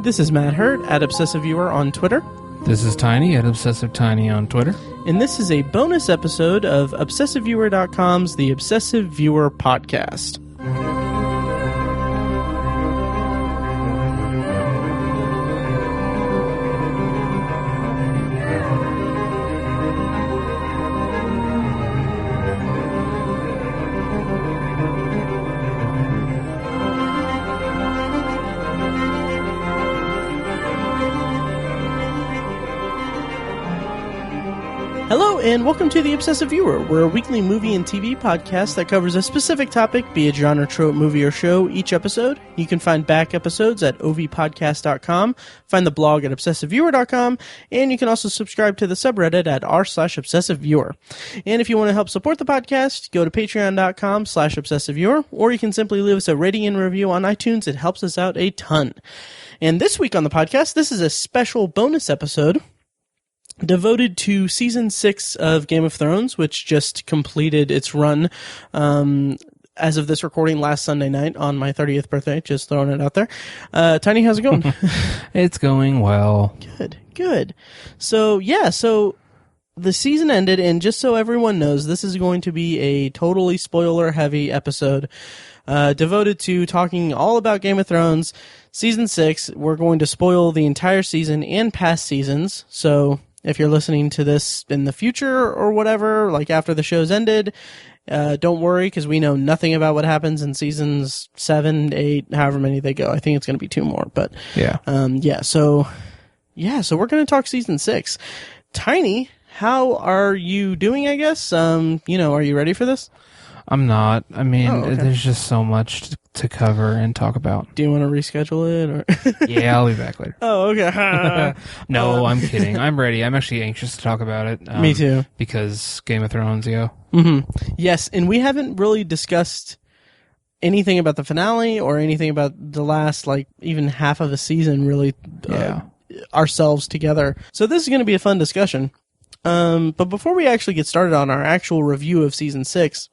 This is Matt Hurt at Obsessive Viewer on Twitter. This is Tiny at Obsessive Tiny on Twitter. And this is a bonus episode of ObsessiveViewer.com's The Obsessive Viewer Podcast. Hello, and welcome to The Obsessive Viewer. We're a weekly movie and TV podcast that covers a specific topic, be it genre, trope, movie, or show, each episode. You can find back episodes at ovpodcast.com, find the blog at obsessiveviewer.com, and you can also subscribe to the subreddit at r/obsessiveviewer. And if you want to help support the podcast, go to patreon.com/obsessiveviewer, or you can simply leave us a rating and review on iTunes. It helps us out a ton. And this week on the podcast, this is a special bonus episode devoted to Season 6 of Game of Thrones, which just completed its run as of this recording last Sunday night on my 30th birthday. Just throwing it out there. Tiny, how's it going? It's going well. Good. So the season ended, and just so everyone knows, this is going to be a totally spoiler-heavy episode devoted to talking all about Game of Thrones. Season 6, we're going to spoil the entire season and past seasons, so if you're listening to this in the future or whatever, like after the show's ended, don't worry, because we know nothing about what happens in seasons 7, 8, however many they go. I think it's going to be 2 more, but yeah. So we're going to talk season 6. Tiny, how are you doing, I guess? Are you ready for this? I'm not. I mean, okay. There's just so much to cover and talk about. Do you want to reschedule it? Or Yeah, I'll be back later. Oh, okay. No, I'm kidding. I'm ready. I'm actually anxious to talk about it. Me too. Because Game of Thrones, yo. Mm-hmm. Yes, and we haven't really discussed anything about the finale or anything about the last, even half of the season, really, ourselves together. So this is going to be a fun discussion. But before we actually get started on our actual review of Season 6,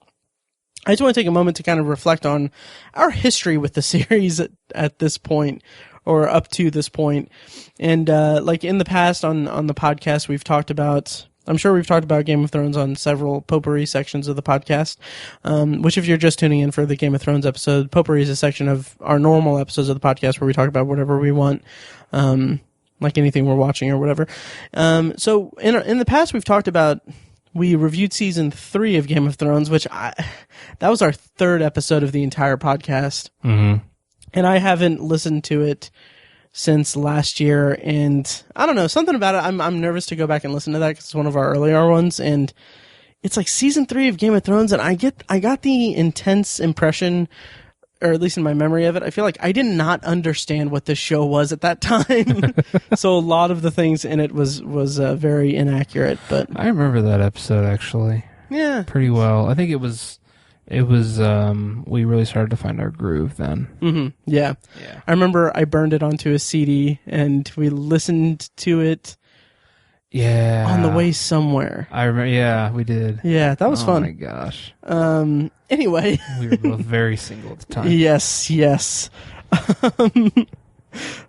I just want to take a moment to kind of reflect on our history with the series at this point, or up to this point. And in the past on the podcast, I'm sure we've talked about Game of Thrones on several potpourri sections of the podcast, which if you're just tuning in for the Game of Thrones episode, potpourri is a section of our normal episodes of the podcast where we talk about whatever we want, like anything we're watching or whatever. So in the past, we reviewed season 3 of Game of Thrones, that was our 3rd episode of the entire podcast. Mm-hmm. And I haven't listened to it since last year. And I don't know, something about it. I'm nervous to go back and listen to that because it's one of our earlier ones. And it's like season 3 of Game of Thrones. And I got the intense impression, or at least in my memory of it, I feel like I did not understand what this show was at that time. So a lot of the things in it was very inaccurate. But I remember that episode, actually. Yeah. Pretty well. I think it was, we really started to find our groove then. Mm-hmm. Yeah. I remember I burned it onto a CD and we listened to it. Yeah. On the way somewhere. I remember, yeah, we did. Yeah, that was fun. Oh my gosh. Anyway. We were both very single at the time. Yes.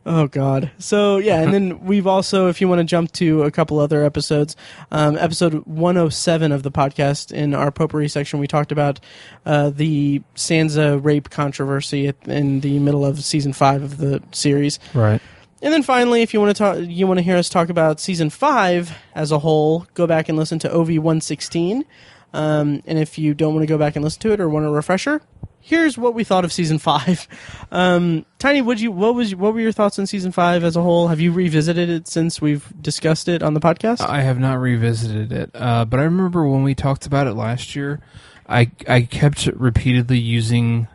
Oh God. So yeah, and then we've also, if you want to jump to a couple other episodes, episode 107 of the podcast, in our potpourri section, we talked about the Sansa rape controversy in the middle of season 5 of the series. Right. And then finally, if you want to hear us talk about season 5 as a whole, go back and listen to OV116. And if you don't want to go back and listen to it or want a refresher, here's what we thought of season 5. Tiny, what were your thoughts on season 5 as a whole? Have you revisited it since we've discussed it on the podcast? I have not revisited it, but I remember when we talked about it last year, I kept repeatedly using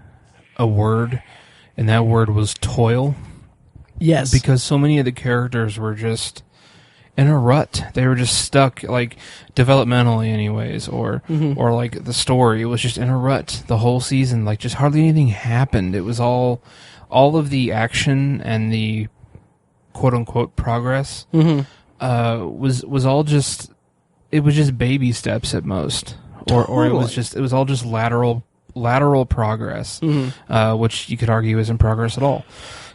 a word, and that word was toil. Yes. Because so many of the characters were just in a rut. They were just stuck, developmentally anyways, or the story. It was just in a rut the whole season. Just hardly anything happened. It was all of the action and the quote-unquote progress was all just, it was just baby steps at most. Totally. Or it was all just lateral lateral progress, which you could argue isn't progress at all.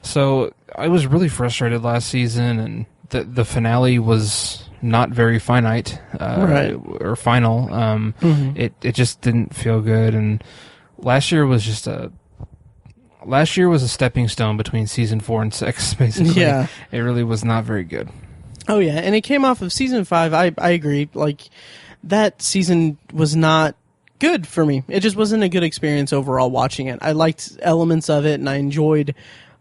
So I was really frustrated last season, and the finale was not very finite or final. It just didn't feel good, and last year was a stepping stone between season 4 and 6. Basically, yeah, it really was not very good. Oh yeah, and it came off of season 5. I agree. Like, that season was not good for me. It just wasn't a good experience overall watching it. I liked elements of it, and I enjoyed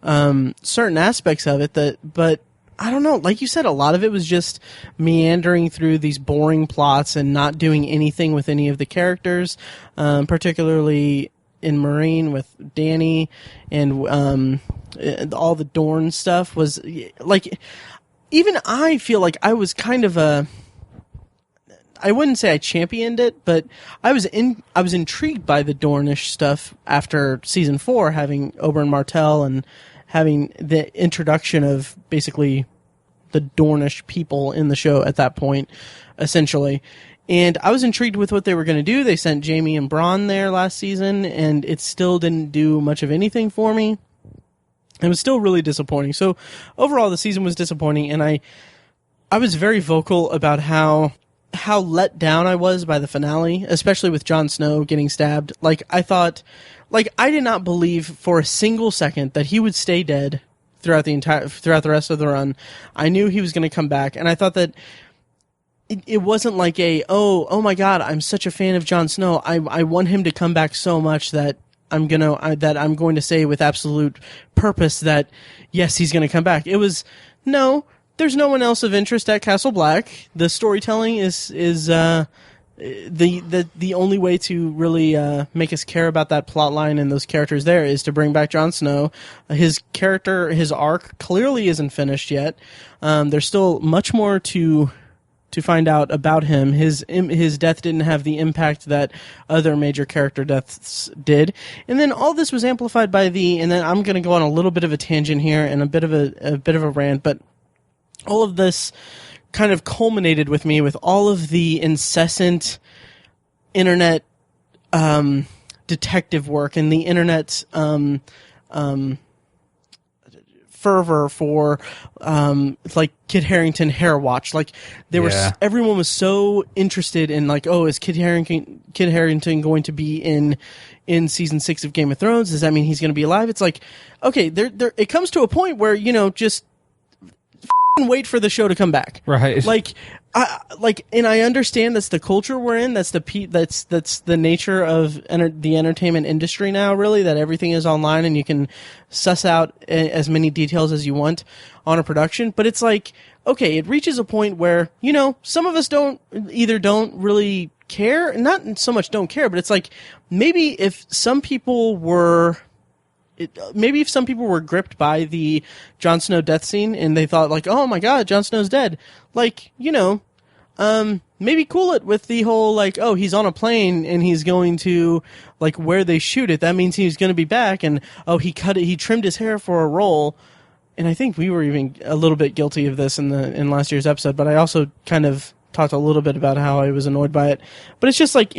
certain aspects of it. But I don't know. Like you said, a lot of it was just meandering through these boring plots and not doing anything with any of the characters, particularly in Mereen with Dany, and all the Dorne stuff was like. Even I feel like I was kind of I wouldn't say I championed it, but I was intrigued by the Dornish stuff after season 4, having Oberyn Martell and having the introduction of basically the Dornish people in the show at that point, essentially. And I was intrigued with what they were going to do. They sent Jaime and Bran there last season, and it still didn't do much of anything for me. It was still really disappointing. So overall, the season was disappointing, and I was very vocal about how let down I was by the finale, especially with Jon Snow getting stabbed. Like, I thought, like, I did not believe for a single second that he would stay dead throughout the rest of the run. I knew he was going to come back, and I thought that it wasn't like oh my God, I'm such a fan of Jon Snow. I want him to come back so much that I'm going to say with absolute purpose that yes, he's going to come back. It was no. There's no one else of interest at Castle Black. The storytelling is the only way to really make us care about that plot line and those characters there is to bring back Jon Snow. His character, his arc clearly isn't finished yet. There's still much more to find out about him. His death didn't have the impact that other major character deaths did. And then all this was amplified by and then I'm going to go on a little bit of a tangent here and a bit of a rant, but all of this kind of culminated with me with all of the incessant internet detective work and the internet fervor for like Kit Harington hair watch. Like everyone was so interested in like, oh, is Kit Harington going to be in season 6 of Game of Thrones? Does that mean he's going to be alive? It's like, okay, there it comes to a point where, just wait for the show to come back. Right. And I understand that's the culture we're in. That's the nature of the entertainment industry now, really, that everything is online and you can suss out as many details as you want on a production. But it's like, okay, it reaches a point where, some of us don't really care, not so much don't care, but it's like, maybe if some people were gripped by the Jon Snow death scene and they thought like, oh my God, Jon Snow's dead. Like, maybe cool it with the whole like, oh, he's on a plane and he's going to like where they shoot it. That means he's going to be back. And oh, he trimmed his hair for a role. And I think we were even a little bit guilty of this in last year's episode, but I also kind of talked a little bit about how I was annoyed by it. But it's just like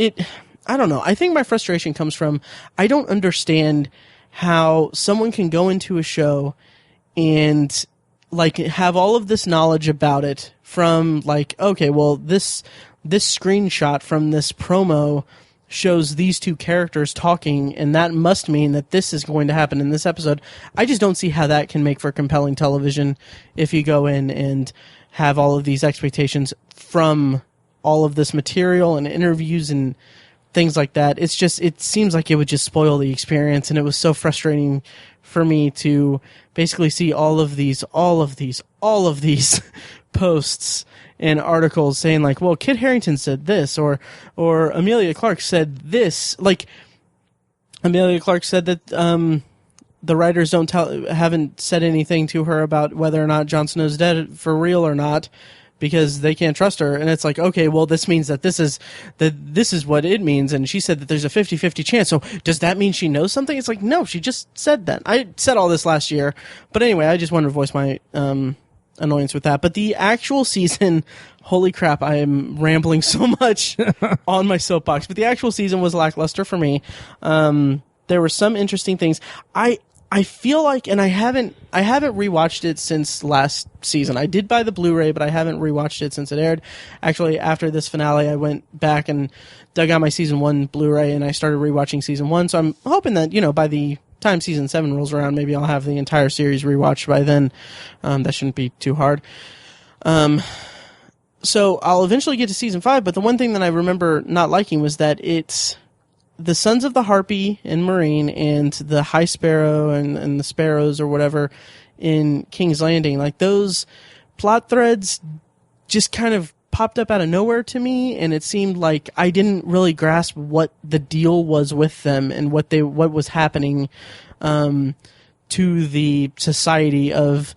I don't know. I think my frustration comes from, I don't understand how someone can go into a show and like have all of this knowledge about it from like, okay, well, this screenshot from this promo shows these two characters talking, and that must mean that this is going to happen in this episode. I just don't see how that can make for compelling television if you go in and have all of these expectations from all of this material and interviews and things like that. It's just, it seems like it would just spoil the experience, and it was so frustrating for me to basically see all of these posts and articles saying like, well, Kit Harington said this, or Emilia Clarke said this. Like, Emilia Clarke said that the writers haven't said anything to her about whether or not Jon Snow's dead for real or not, because they can't trust her. And it's like, okay, well, this means that this is what it means. And she said that there's a 50-50 chance. So does that mean she knows something? It's like, no, she just said that. I said all this last year. But anyway, I just wanted to voice my annoyance with that. But the actual season, holy crap, I am rambling so much on my soapbox. But the actual season was lackluster for me. There were some interesting things. I feel like, and I haven't rewatched it since last season. I did buy the Blu-ray, but I haven't rewatched it since it aired. Actually, after this finale, I went back and dug out my season 1 Blu-ray, and I started rewatching season 1. So I'm hoping that, by the time season 7 rolls around, maybe I'll have the entire series rewatched by then. That shouldn't be too hard. So I'll eventually get to season 5, but the one thing that I remember not liking was that it's the Sons of the Harpy in Mereen and the High Sparrow and the Sparrows or whatever in King's Landing. Like, those plot threads just kind of popped up out of nowhere to me, and it seemed like I didn't really grasp what the deal was with them and what was happening to the society of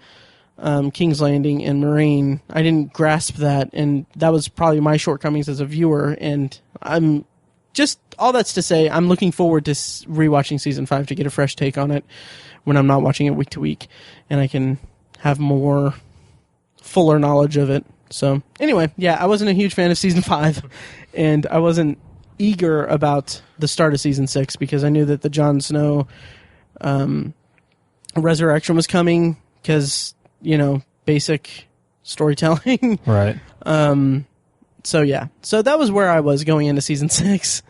King's Landing and Mereen. I didn't grasp that, and that was probably my shortcomings as a viewer, and I'm just, all that's to say, I'm looking forward to rewatching season 5 to get a fresh take on it when I'm not watching it week to week, and I can have more fuller knowledge of it. So anyway, yeah, I wasn't a huge fan of season 5, and I wasn't eager about the start of season 6 because I knew that the Jon Snow resurrection was coming because, basic storytelling. Right. So yeah, so that was where I was going into season 6.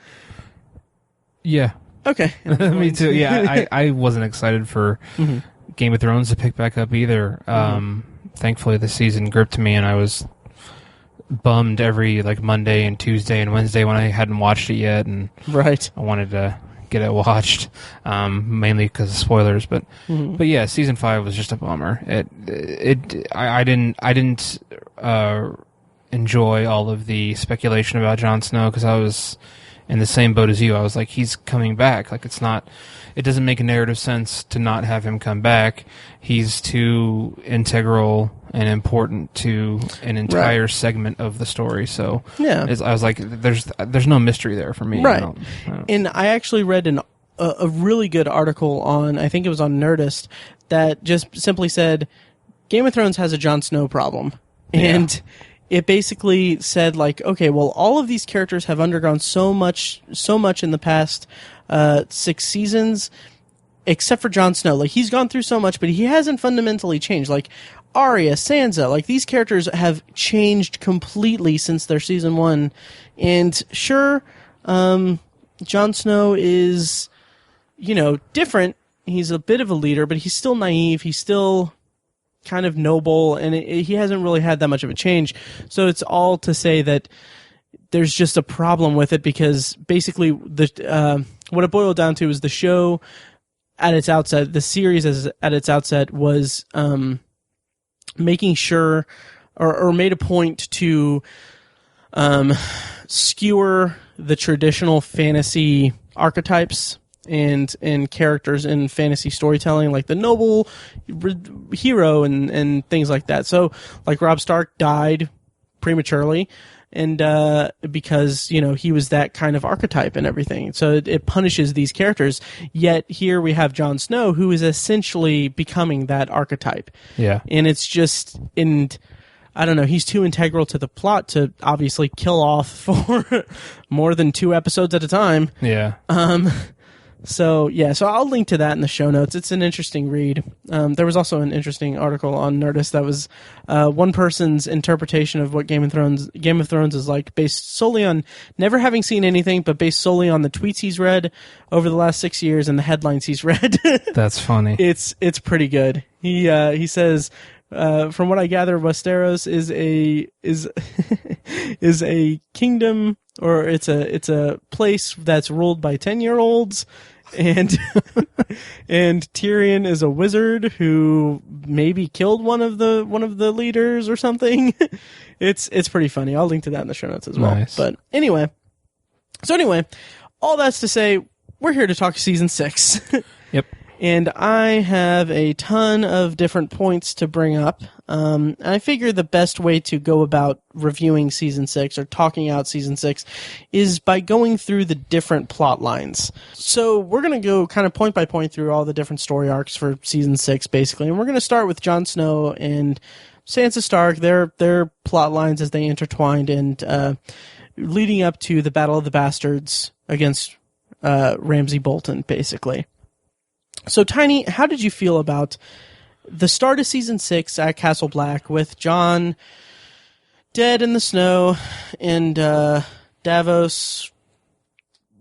Yeah. Okay. Me too. Yeah, I wasn't excited for Game of Thrones to pick back up either. Thankfully, the season gripped me, and I was bummed every Monday and Tuesday and Wednesday when I hadn't watched it yet, and right. I wanted to get it watched, mainly because of spoilers. But yeah, season 5 was just a bummer. I didn't enjoy all of the speculation about Jon Snow because I was in the same boat as you. I was like, he's coming back. It doesn't make a narrative sense to not have him come back. He's too integral and important to an entire segment of the story. So yeah, I was like, there's no mystery there for me. Right. And I actually read a really good article on, I think it was on Nerdist, that just simply said, Game of Thrones has a Jon Snow problem. And it basically said, okay, well, all of these characters have undergone so much in the past 6 seasons, except for Jon Snow. He's gone through so much, but he hasn't fundamentally changed. Arya, Sansa, these characters have changed completely since their season 1. And sure, Jon Snow is, different. He's a bit of a leader, but he's still naive. He's still kind of noble, and he hasn't really had that much of a change. So it's all to say that there's just a problem with it because basically what it boiled down to is the show at its outset, the series at its outset was making sure or made a point to skewer the traditional fantasy archetypes and characters in fantasy storytelling, like the noble hero and things like that. So, Robb Stark died prematurely, and because he was that kind of archetype and everything, so it punishes these characters. Yet here we have Jon Snow, who is essentially becoming that archetype. Yeah, and it's just I don't know. He's too integral to the plot to obviously kill off for more than 2 episodes at a time. Yeah. So I'll link to that in the show notes. It's an interesting read. There was also an interesting article on Nerdist that was one person's interpretation of what Game of Thrones is like, based solely on never having seen anything, but based solely on the tweets he's read over the last 6 years and the headlines he's read. That's funny. It's pretty good. He says, from what I gather, Westeros is a kingdom, or it's a place that's ruled by 10-year-olds, and and Tyrion is a wizard who maybe killed one of the leaders or something. It's pretty funny. I'll link to that in the show notes as well. Nice. But anyway, all that's to say, we're here to talk season 6. Yep. And I have a ton of different points to bring up. I figure the best way to go about reviewing season 6 or talking out season 6 is by going through the different plot lines. So we're going to go kind of point by point through all the different story arcs for season 6, basically. And we're going to start with Jon Snow and Sansa Stark, their plot lines as they intertwined and leading up to the Battle of the Bastards against Ramsay Bolton, basically. So, Tiny, how did you feel about the start of Season 6 at Castle Black with Jon dead in the snow and Davos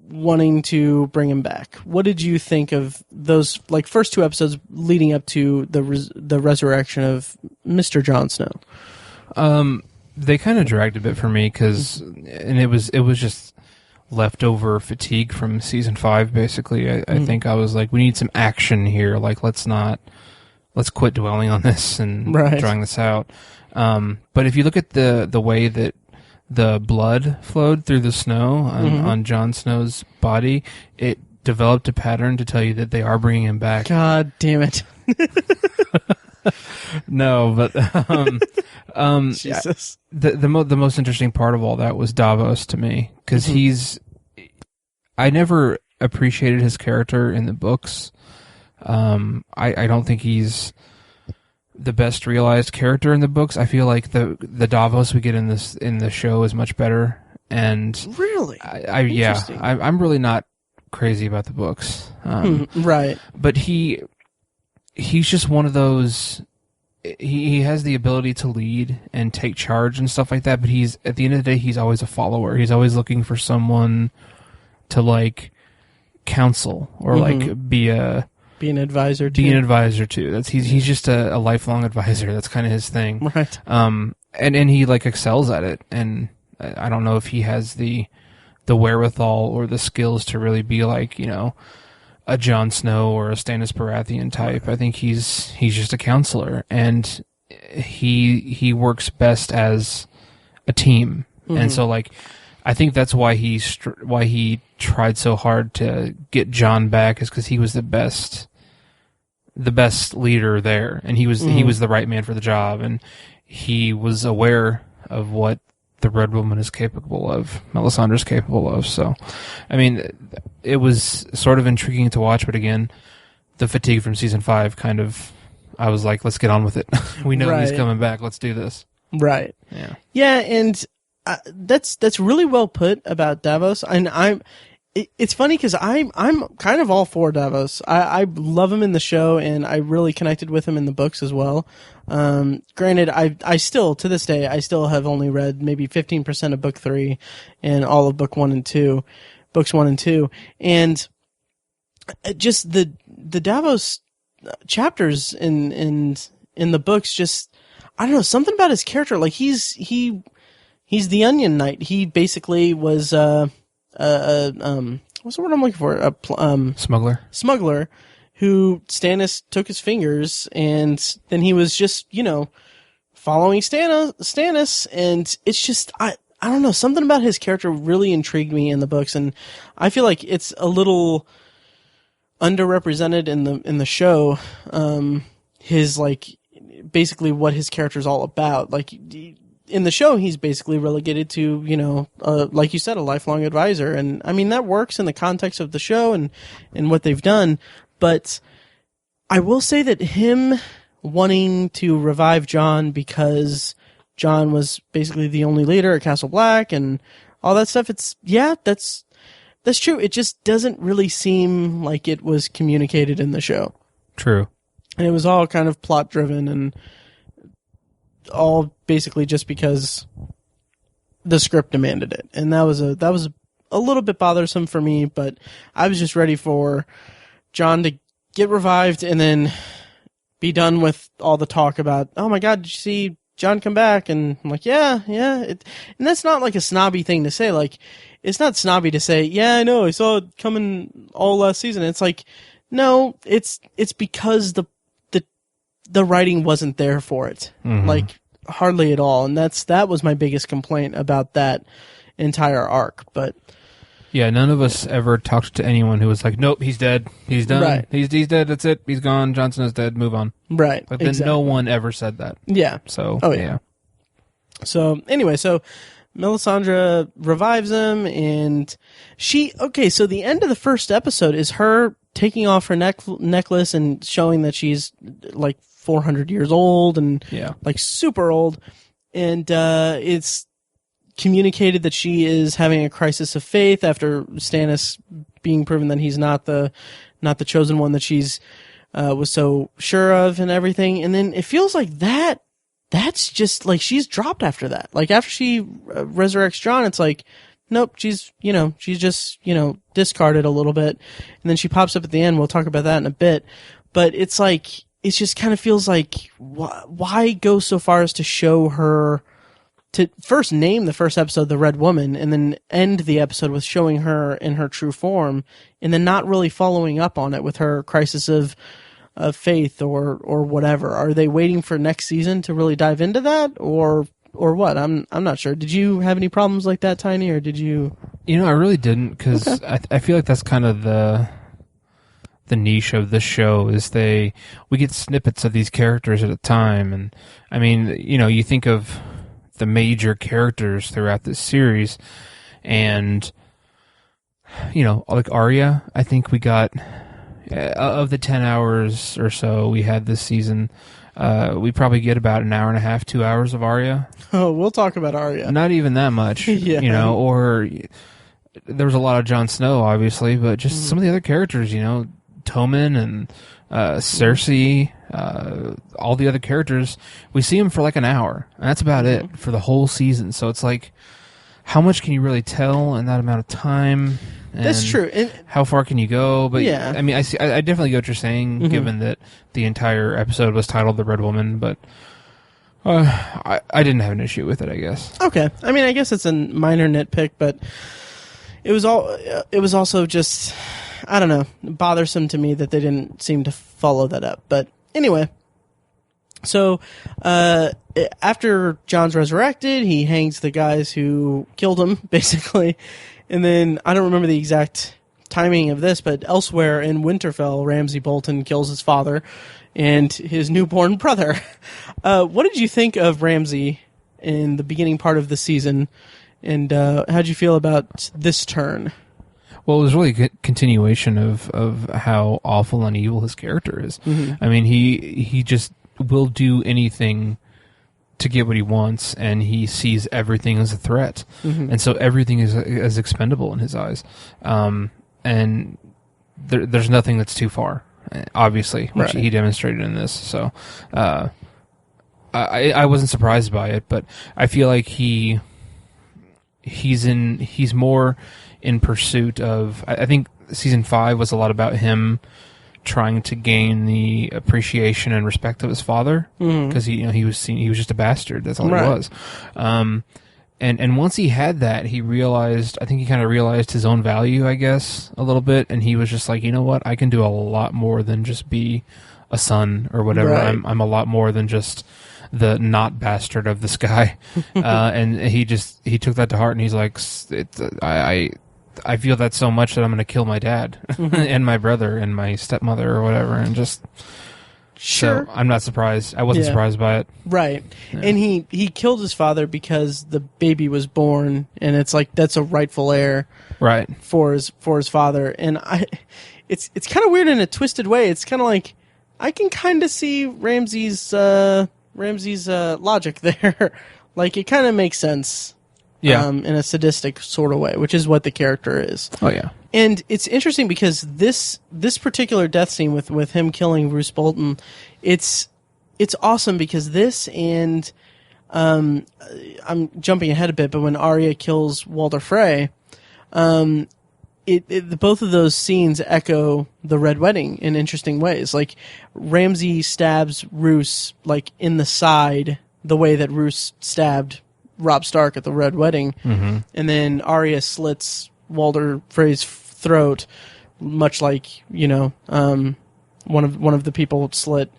wanting to bring him back? What did you think of those first 2 episodes leading up to the resurrection of Mr. Jon Snow? They kind of dragged a bit for me and it was just leftover fatigue from season 5. Basically, I think I was like, we need some action here. Like, let's quit dwelling on this and drawing this out. But if you look at the way that the blood flowed through the snow on Jon Snow's body, it developed a pattern to tell you that they are bringing him back. God damn it. No, but Jesus. The most interesting part of all that was Davos to me, because I never appreciated his character in the books. I don't think he's the best realized character in the books. I feel like the Davos we get in the show is much better. And really, I'm really not crazy about the books. Right, but he's just one of those. He has the ability to lead and take charge and stuff like that. But he's, at the end of the day, he's always a follower. He's always looking for someone to counsel or be an advisor to. He's just a lifelong advisor. That's kind of his thing. Right. And he excels at it. And I don't know if he has the wherewithal or the skills to really be a Jon Snow or a Stannis Baratheon type. I think he's just a counselor, and he works best as a team. And so I think that's why he tried so hard to get Jon back, is because he was the best leader there, and he was the right man for the job, and he was aware of what the Red Woman is capable of, Melisandre is capable of. So, I mean, it was sort of intriguing to watch, but again, the fatigue from season 5 kind of, I was like, let's get on with it. We know he's coming back. Let's do this. Right. Yeah. Yeah, and that's really well put about Davos, and it's funny because I'm kind of all for Davos. I love him in the show, and I really connected with him in the books as well. Granted, I still, to this day, I still have only read maybe 15% of book 3 and all of books 1 and 2, and just the Davos chapters in the books, just, I don't know, something about his character. He's the Onion Knight. He basically was what's the word I'm looking for? Smuggler, who Stannis took his fingers, and then he was just, following Stannis, and it's just, I don't know, something about his character really intrigued me in the books, and I feel like it's a little underrepresented in the show. His basically what his character's all about. In the show, he's basically relegated to, like you said, a lifelong advisor. And I mean, that works in the context of the show and what they've done. But I will say that him wanting to revive Jon because Jon was basically the only leader at Castle Black and all that stuff, that's true. It just doesn't really seem like it was communicated in the show. True. And it was all kind of plot driven and all basically just because the script demanded it. And that was a little bit bothersome for me, but I was just ready for Jon to get revived and then be done with all the talk about, oh my God, did you see Jon come back? And I'm like, yeah. And that's not a snobby thing to say. It's not snobby to say, yeah, I know, I saw it coming all last season. It's no, it's because the writing wasn't there for it. Mm-hmm. Hardly at all. And that was my biggest complaint about that entire arc. But yeah, none of us ever talked to anyone who was like, nope, he's dead. He's done. Right. He's dead. That's it. He's gone. Jon Snow's dead. Move on. Right. But then no one ever said that. Yeah. So, oh, yeah. So anyway, Melisandre revives him, and so the end of the first episode is her taking off her necklace and showing that she's like 400 years old and like super old. And it's communicated that she is having a crisis of faith after Stannis being proven that he's not the chosen one that she's was so sure of and everything. And then it feels like that's just like she's dropped after that. Like after she resurrects Jon, it's like, nope, she's just, discarded a little bit. And then she pops up at the end. We'll talk about that in a bit. But it's like, it just kind of feels like, why go so far as to show her, to first name the first episode The Red Woman, and then end the episode with showing her in her true form, and then not really following up on it with her crisis of faith or whatever. Are they waiting for next season to really dive into that, or what? I'm not sure. Did you have any problems like that, Tiny, or did you? I really didn't, because I feel like that's kind of the niche of this show is we get snippets of these characters at a time. And I mean, you think of the major characters throughout this series, and like Arya, I think we got of the 10 hours or so we had this season, we probably get about an hour and a half, 2 hours of Arya. Oh, we'll talk about Arya. Not even that much. Or there was a lot of Jon Snow, obviously, but just some of the other characters, Tommen and Cersei, all the other characters, we see them for like an hour, and that's about it for the whole season. So it's like, how much can you really tell in that amount of time? And that's true. How far can you go? But yeah, I mean, I definitely get what you're saying, given that the entire episode was titled The Red Woman, but I didn't have an issue with it, I guess. Okay. I mean, I guess it's a minor nitpick, but it was also just, I don't know, bothersome to me that they didn't seem to follow that up. But anyway, so after Jon's resurrected, he hangs the guys who killed him, basically. And then, I don't remember the exact timing of this, but elsewhere in Winterfell, Ramsay Bolton kills his father and his newborn brother. What did you think of Ramsay in the beginning part of the season? And how'd you feel about this turn? Well, it was really a continuation of how awful and evil his character is. I mean, he just will do anything to get what he wants, and he sees everything as a threat. And so everything is expendable in his eyes. And there's nothing that's too far, obviously, which he demonstrated in this. So I wasn't surprised by it, but I feel like he's more in pursuit of, I think season 5 was a lot about him trying to gain the appreciation and respect of his father, because he was just a bastard. That's all he was. And once he had that, I think he kind of realized his own value, I guess, a little bit, and he was just like, you know what, I can do a lot more than just be a son or whatever. I'm a lot more than just the not bastard of this guy. And he took that to heart, and he's like, I feel that so much that I'm going to kill my dad and my brother and my stepmother or whatever, and just so I'm not surprised. I wasn't surprised by it. Right. Yeah. And he killed his father because the baby was born, and it's like that's a rightful heir for his father. And it's kind of weird in a twisted way. It's kind of like I can kind of see Ramsay's logic there. Like it kind of makes sense. Yeah. In a sadistic sort of way, which is what the character is. Oh, yeah. And it's interesting because this particular death scene with him killing Roose Bolton, it's awesome because this and I'm jumping ahead a bit, but when Arya kills Walder Frey, both of those scenes echo the Red Wedding in interesting ways. Like Ramsay stabs Roose like in the side, the way that Roose stabbed Robb Stark at the Red Wedding, and then Arya slits Walder Frey's throat, much like one of the people slit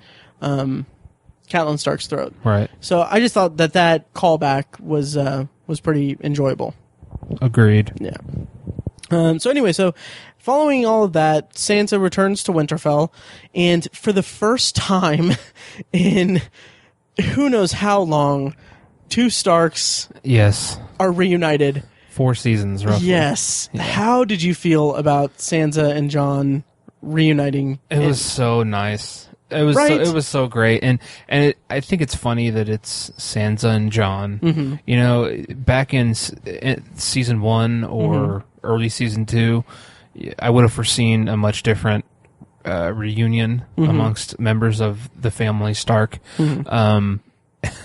Catelyn Stark's throat. Right. So I just thought that callback was pretty enjoyable. Agreed. Yeah. So anyway, following all of that, Sansa returns to Winterfell, and for the first time in who knows how long, two Starks are reunited. 4 seasons, roughly. Yes. Yeah. How did you feel about Sansa and Jon reuniting. It was so nice. It was Right? it was so great, and I think it's funny that it's Sansa and Jon. Mm-hmm. You know, back in season 1 or early season 2, I would have foreseen a much different reunion amongst members of the family Stark.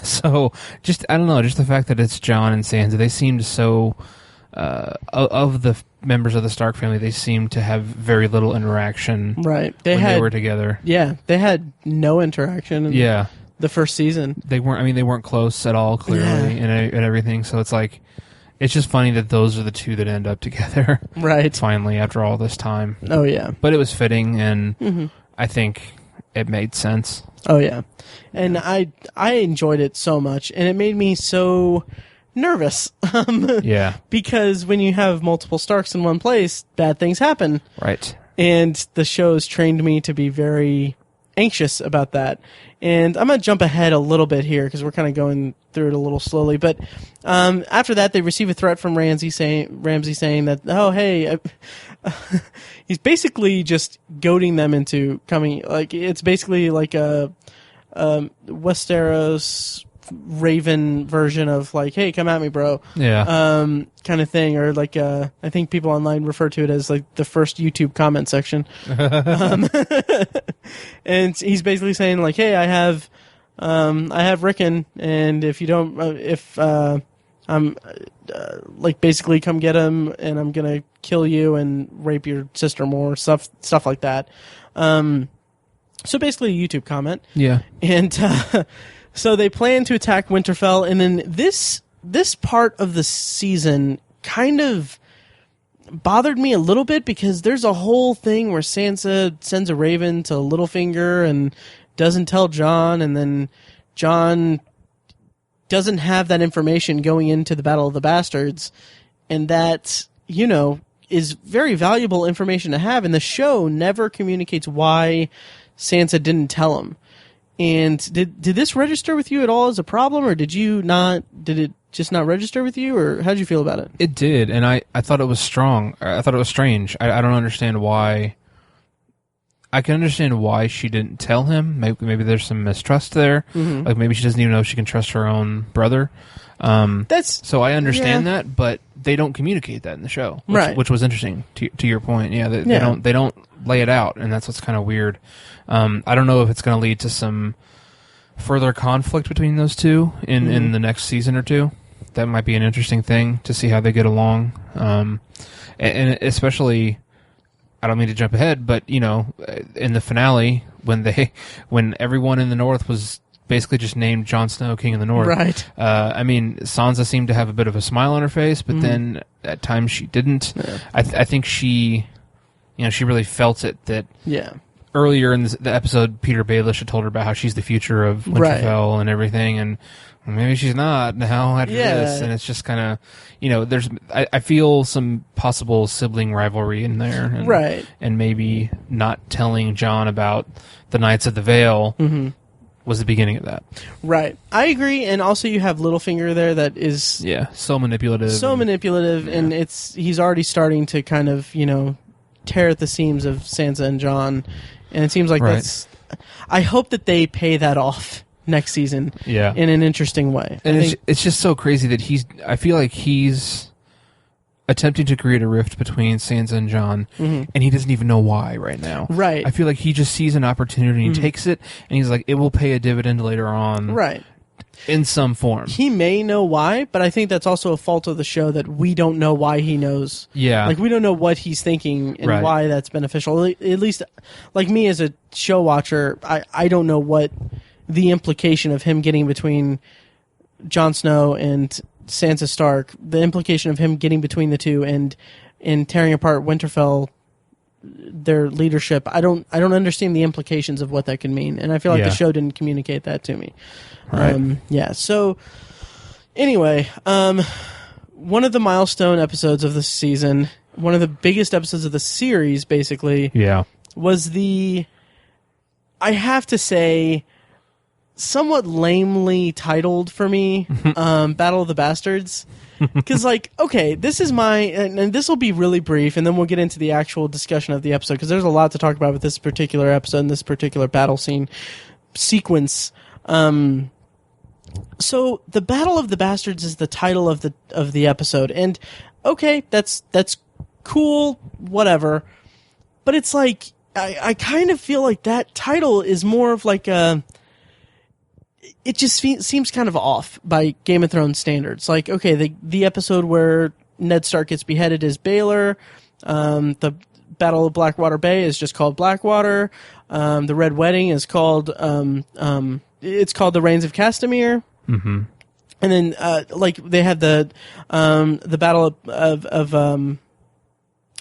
So just I don't know, just the fact that it's Jon and Sansa, they seemed so of the members of the Stark family, they seemed to have very little interaction. Right. They were together. Yeah, they had no interaction. In the first season, they weren't. I mean, they weren't close at all, clearly, and everything. So it's like, it's just funny that those are the two that end up together. Right. Finally, after all this time. Oh yeah. But it was fitting, and I think it made sense. Oh yeah, and I enjoyed it so much, and it made me so nervous. Yeah. Because when you have multiple Starks in one place, bad things happen. Right. And the show's trained me to be very anxious about that. And I'm going to jump ahead a little bit here because we're kind of going through it a little slowly. But after that, they receive a threat from Ramsay saying that, oh, hey, he's basically just goading them into coming. Like, it's basically like a Westeros Raven version of like, hey, come at me, bro. Yeah. Kind of thing. Or like, I think people online refer to it as like the first YouTube comment section. And he's basically saying like, hey, I have Rickon, and if you don't, I'm like basically come get him, and I'm gonna kill you and rape your sister more, stuff like that. So basically a YouTube comment. Yeah. And so they plan to attack Winterfell, and then this part of the season kind of bothered me a little bit because there's a whole thing where Sansa sends a raven to Littlefinger and doesn't tell Jon, and then Jon doesn't have that information going into the Battle of the Bastards, and that, you know, is very valuable information to have, and the show never communicates why Sansa didn't tell him. And did this register with you at all as a problem, or did it just not register with you, or how did you feel about it? It did, and I thought it was strong. I thought it was strange. I don't understand why. I can understand why she didn't tell him. Maybe there's some mistrust there. Like maybe she doesn't even know if she can trust her own brother. So I understand that, but they don't communicate that in the show, which was interesting to your point. Yeah, they don't lay it out, and that's what's kind of weird. I don't know if it's going to lead to some further conflict between those two in the next season or two. That might be an interesting thing to see how they get along. And especially, I don't mean to jump ahead, but you know, in the finale when everyone in the North was basically just named Jon Snow King of the North. Right. I mean, Sansa seemed to have a bit of a smile on her face, but then at times she didn't. Yeah. I think she really felt it that. Yeah. Earlier in the episode, Peter Baelish had told her about how she's the future of Winterfell and everything, and maybe she's not now after this, and it's just kind of, you know, I feel some possible sibling rivalry in there, and, and maybe not telling Jon about the Knights of the Vale was the beginning of that. Right. I agree, and also you have Littlefinger there that is so manipulative, and he's already starting to kind of, you know, tear at the seams of Sansa and Jon. And it seems like that's... I hope that they pay that off next season in an interesting way. And it's just so crazy that I feel like he's attempting to create a rift between Sansa and Jon, and he doesn't even know why right now. Right. I feel like he just sees an opportunity and takes it, and he's like, it will pay a dividend later on. Right. In some form. He may know why, but I think that's also a fault of the show that we don't know why he knows. Yeah. Like, we don't know what he's thinking and why that's beneficial. At least, like me as a show watcher, I don't know what the implication of him getting between Jon Snow and Sansa Stark, the implication of him getting between the two and tearing apart Winterfell, their leadership. I don't understand the implications of what that could mean, and I feel like the show didn't communicate that to me. Right. So anyway, one of the milestone episodes of the season, one of the biggest episodes of the series, basically, was I have to say, somewhat lamely titled for me, Battle of the Bastards. Because, like, okay, this is and this will be really brief, and then we'll get into the actual discussion of the episode, because there's a lot to talk about with this particular episode and this particular battle sequence. So, the Battle of the Bastards is the title of the episode, and okay, that's cool, whatever. But it's like, I kind of feel like that title is more of like a... It just seems kind of off by Game of Thrones standards. Like, okay, the episode where Ned Stark gets beheaded is Baelor. The Battle of Blackwater Bay is just called Blackwater. The Red Wedding is called it's called the Rains of Castamere. Mm-hmm. And then like they had the Battle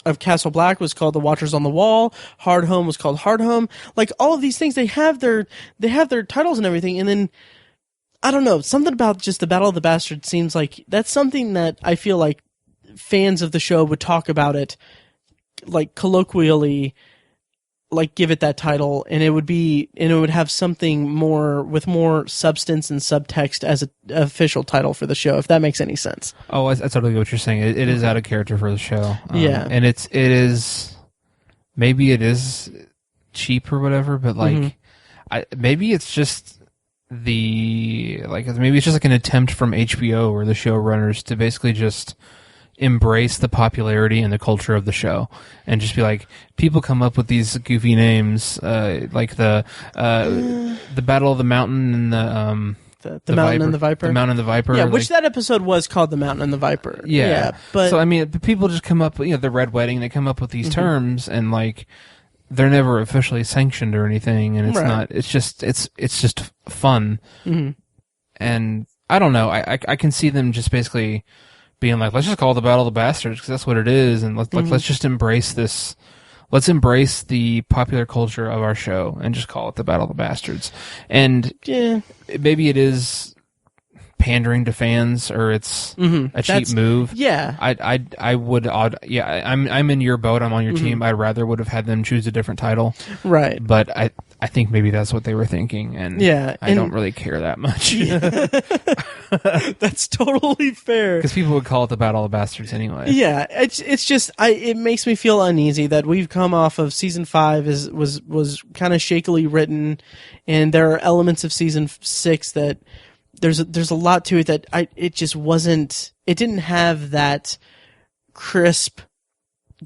of Castle Black was called the Watchers on the Wall. Hardhome was called Hardhome. Like, all of these things, they have their titles and everything. And then, I don't know, something about just the Battle of the Bastards seems like that's something that I feel like fans of the show would talk about it, like, colloquially, like, give it that title, and it would have something more with more substance and subtext as an official title for the show, if that makes any sense. Oh, I totally get what you're saying. It is out of character for the show. Yeah, and it is maybe it is cheap or whatever, but like, maybe it's just maybe it's just like an attempt from HBO or the showrunners to basically just embrace the popularity and the culture of the show, and just be like, people come up with these goofy names, like the Battle of the Mountain and the Mountain and the Viper. The Mountain and the Viper. Yeah, which that episode was called The Mountain and the Viper. Yeah. But so, I mean, people just come up, the Red Wedding, they come up with these terms, and like, they're never officially sanctioned or anything, and it's not, it's just fun. Mm-hmm. And I don't know, I can see them just basically being like, let's just call it the Battle of the Bastards, because that's what it is, and let's just embrace this. Let's embrace the popular culture of our show and just call it the Battle of the Bastards. And maybe it is pandering to fans, or it's a cheap move. Yeah, I'm in your boat. I'm on your team. I rather would have had them choose a different title. Right. But I think maybe that's what they were thinking, and I don't really care that much. Yeah. That's totally fair. Because people would call it the Battle of the Bastards anyway. Yeah, it's just it makes me feel uneasy that we've come off of season 5 was kind of shakily written, and there are elements of season 6 that there's a lot to it that it just wasn't. It didn't have that crisp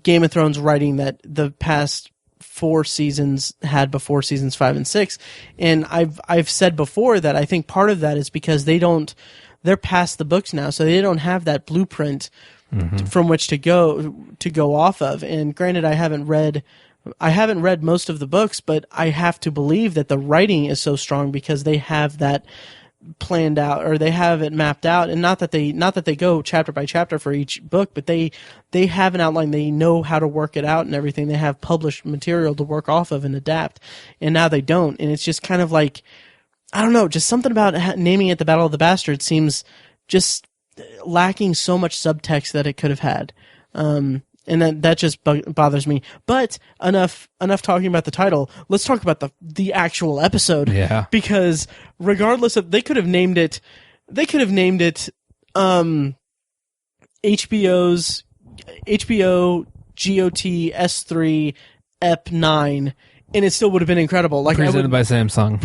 Game of Thrones writing that the past 4 seasons had before seasons 5 and 6. And I've said before that I think part of that is because they're past the books now, so they don't have that blueprint from which to go off of. And granted, I haven't read most of the books, but I have to believe that the writing is so strong because they have that planned out, or they have it mapped out, and not that they go chapter by chapter for each book, but they have an outline. They know how to work it out and everything. They have published material to work off of and adapt, and now they don't. And it's just kind of like, I don't know, just something about naming it the Battle of the Bastards seems just lacking so much subtext that it could have had. And that just bothers me. But enough talking about the title. Let's talk about the actual episode. Yeah. Because regardless of, they could have named it HBO GOT S3 EP 9, and it still would have been incredible. Like, presented by Samsung.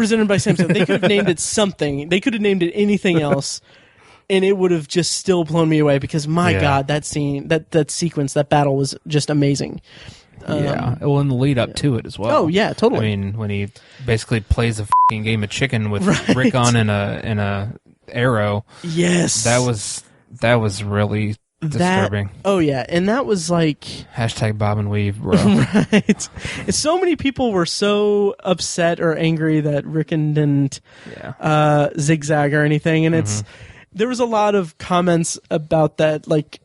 They could have named it something. They could have named it anything else. And it would have just still blown me away because, my God, that scene, that sequence, that battle was just amazing. Well, in the lead up to it as well. Oh yeah, totally. I mean, when he basically plays a f***ing game of chicken with Rickon and a arrow. Yes, that was really disturbing. Oh yeah, and that was like #Bob and Weave, bro. Right. And so many people were so upset or angry that Rickon didn't zigzag or anything, and it's. There was a lot of comments about that, like,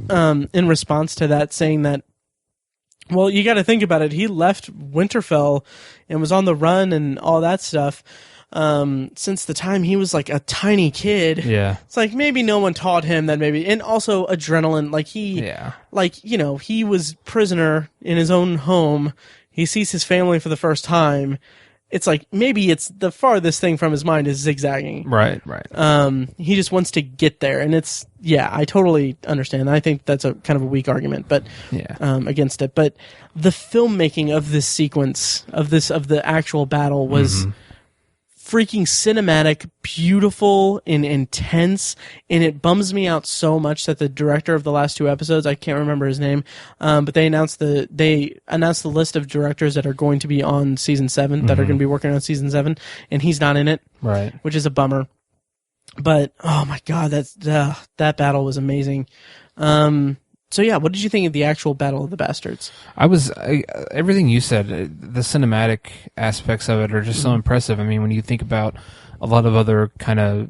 in response to that, saying that, well, you got to think about it. He left Winterfell and was on the run and all that stuff since the time he was like a tiny kid. Yeah, it's like maybe no one taught him that. Maybe, and also adrenaline. Like he was prisoner in his own home. He sees his family for the first time. it's like maybe it's the farthest thing from his mind is zigzagging. Right. He just wants to get there, and it's I totally understand. I think that's a kind of a weak argument, but against it. But the filmmaking of this sequence of the actual battle was freaking cinematic, beautiful, and intense, and it bums me out so much that the director of the last 2 episodes, I can't remember his name, but they announced the list of directors that are going to be on season 7, that are going to be working on season 7, and he's not in it, right? Which is a bummer. But oh my god, that battle was amazing. So yeah, what did you think of the actual Battle of the Bastards? Everything you said, the cinematic aspects of it are just so impressive. I mean, when you think about a lot of other kind of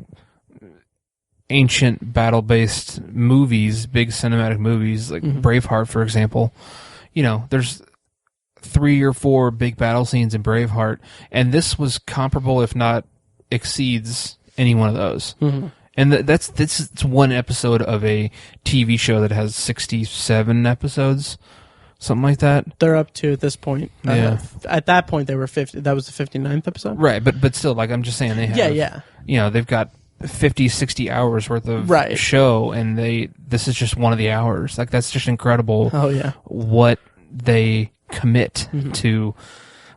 ancient battle-based movies, big cinematic movies, like Braveheart, for example, there's 3 or 4 big battle scenes in Braveheart, and this was comparable, if not exceeds, any one of those. And it's one episode of a TV show that has 67 episodes, something like that. They're up to at this point. Yeah. At that point, they were 50. That was the 59th episode? Right, but still, like I'm just saying, they have... Yeah. They've got 50, 60 hours worth of show, and this is just one of the hours. Like, that's just incredible. Oh, yeah. What they commit to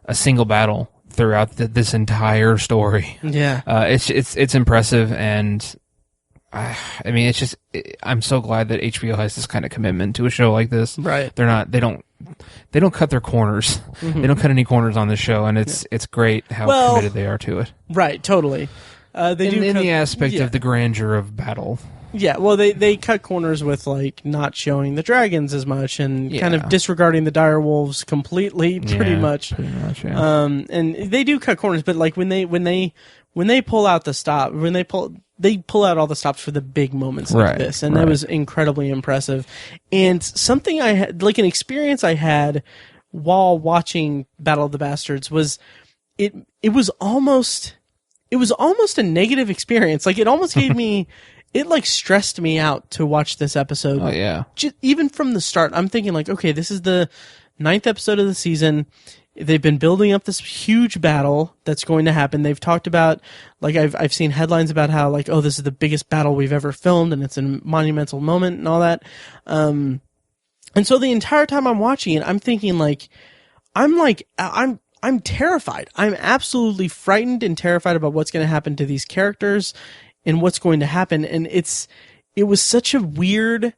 a single battle throughout this entire story. Yeah. It's impressive, and... I mean, it's just, I'm so glad that HBO has this kind of commitment to a show like this. Right. They don't cut their corners. They don't cut any corners on this show, and it's great how committed they are to it. Right, totally. They do in the aspect of the grandeur of battle. Yeah, well, they cut corners with, like, not showing the dragons as much and kind of disregarding the dire wolves completely, pretty much. Pretty much, yeah. And they do cut corners, but, like, when they pull out the stop, they pull out all the stops for the big moments like this, and that was incredibly impressive. And something I had, like an experience I had while watching Battle of the Bastards was it was almost a negative experience. Like, it almost gave me, it like stressed me out to watch this episode. Oh yeah. Even from the start, I'm thinking like, okay, this is the 9th episode of the season. They've been building up this huge battle that's going to happen. They've talked about, like, I've seen headlines about how, like, oh, this is the biggest battle we've ever filmed, and it's a monumental moment and all that. And so the entire time I'm watching it, I'm thinking, I'm terrified. I'm absolutely frightened and terrified about what's going to happen to these characters and what's going to happen. And it was such a weird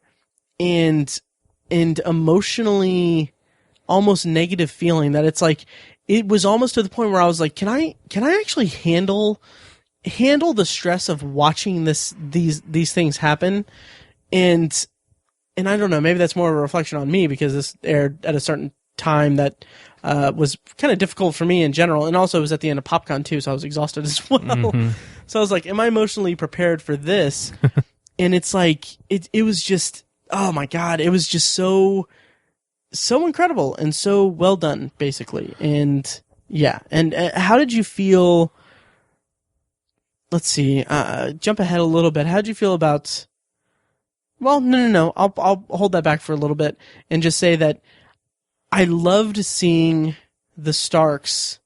and emotionally almost negative feeling that it's like, it was almost to the point where I was like, can I actually handle the stress of watching these things happen? And I don't know, maybe that's more of a reflection on me because this aired at a certain time that was kind of difficult for me in general, and also it was at the end of PopCon too, so I was exhausted as well. So I was like, am I emotionally prepared for this? And it's like, it was just, oh my god, it was just so incredible and so well done, basically. And yeah, and how did you feel? Let's see, jump ahead a little bit. How did you feel about? Well, no. I'll hold that back for a little bit and just say that I loved seeing the Starks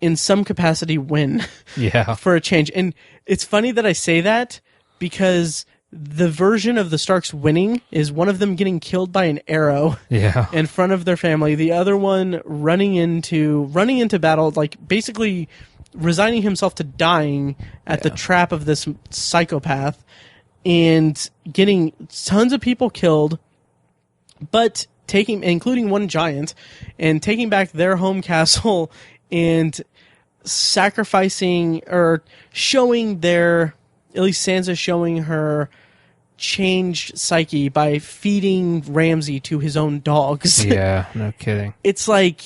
in some capacity win. Yeah. For a change. And it's funny that I say that because the version of the Starks winning is one of them getting killed by an arrow in front of their family. The other one running into battle, like basically resigning himself to dying at the trap of this psychopath and getting tons of people killed, but including one giant, and taking back their home castle and sacrificing or showing at least Sansa showing her changed psyche by feeding Ramsay to his own dogs. Yeah, no kidding. It's like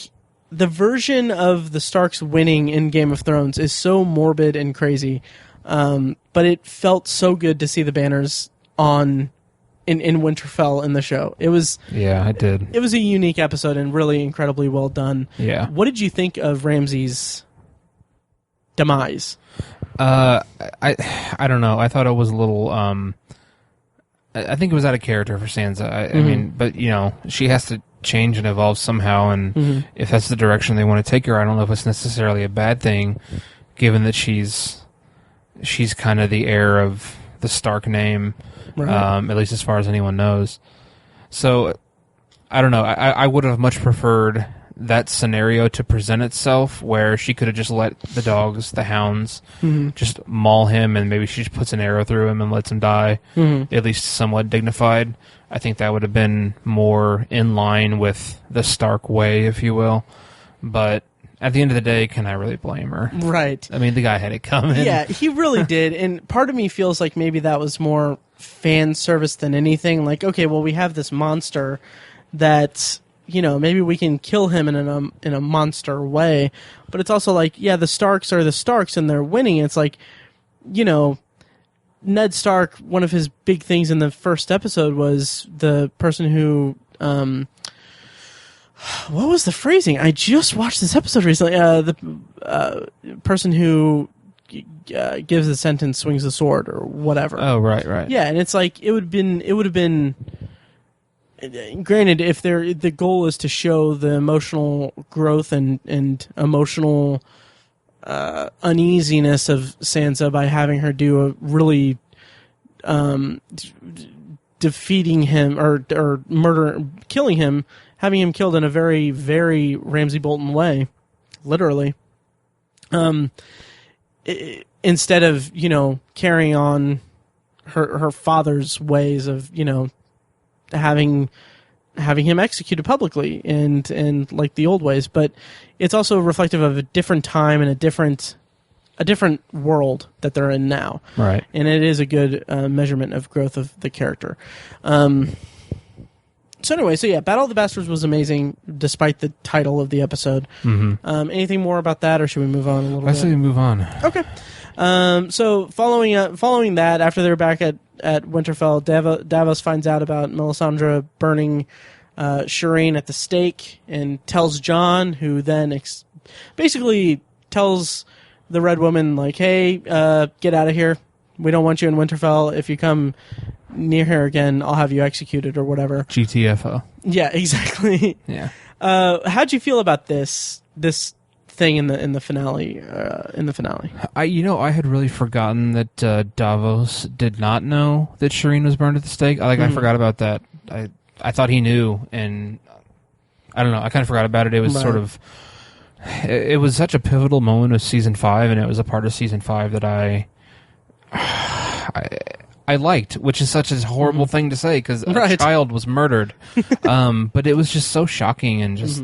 the version of the Starks winning in Game of Thrones is so morbid and crazy, but it felt so good to see the banners in Winterfell in the show. It was I did. It was a unique episode and really incredibly well done. Yeah. What did you think of Ramsay's demise? I don't know. I thought it was a little. I think it was out of character for Sansa. I mean, but she has to change and evolve somehow, and if that's the direction they want to take her, I don't know if it's necessarily a bad thing, given that she's kind of the heir of the Stark name, right. At least as far as anyone knows. So, I don't know. I would have much preferred that scenario to present itself, where she could have just let the dogs, the hounds, just maul him, and maybe she just puts an arrow through him and lets him die, at least somewhat dignified. I think that would have been more in line with the Stark way, if you will. But at the end of the day, can I really blame her? Right. I mean, the guy had it coming. Yeah, he really did. And part of me feels like maybe that was more fan service than anything. Like, okay, well, we have this monster that, you know, maybe we can kill him in a monster way. But it's also like, yeah, the Starks are the Starks and they're winning. It's like, you know, Ned Stark, one of his big things in the first episode was the person who... what was the phrasing? I just watched this episode recently. The person who gives the sentence, swings the sword, or whatever. Oh, right. Yeah, and it's like it would have been. Granted, if the goal is to show the emotional growth and emotional uneasiness of Sansa by having her do a really defeating him or killing him. Having him killed in a very, very Ramsay Bolton way, literally. Instead of, you know, carrying on her father's ways of, you know, having him executed publicly and like the old ways. But it's also reflective of a different time and a different world that they're in now. Right. And it is a good measurement of growth of the character. So anyway, Battle of the Bastards was amazing, despite the title of the episode. Anything more about that, or should we move on a little bit? I say we move on. Okay. So following that, after they're back at Winterfell, Davos finds out about Melisandre burning Shireen at the stake and tells Jon, who then basically tells the Red Woman, like, hey, get out of here. We don't want you in Winterfell. If you come near her again, I'll have you executed or whatever. GTFO. Yeah, exactly. Yeah. How'd you feel about this thing in the finale? I had really forgotten that Davos did not know that Shireen was burned at the stake. I forgot about that. I thought he knew, and I don't know. I kind of forgot about it. It was sort of. It was such a pivotal moment of season 5, and it was a part of season 5 that I liked, which is such a horrible thing to say because a child was murdered. But it was just so shocking and just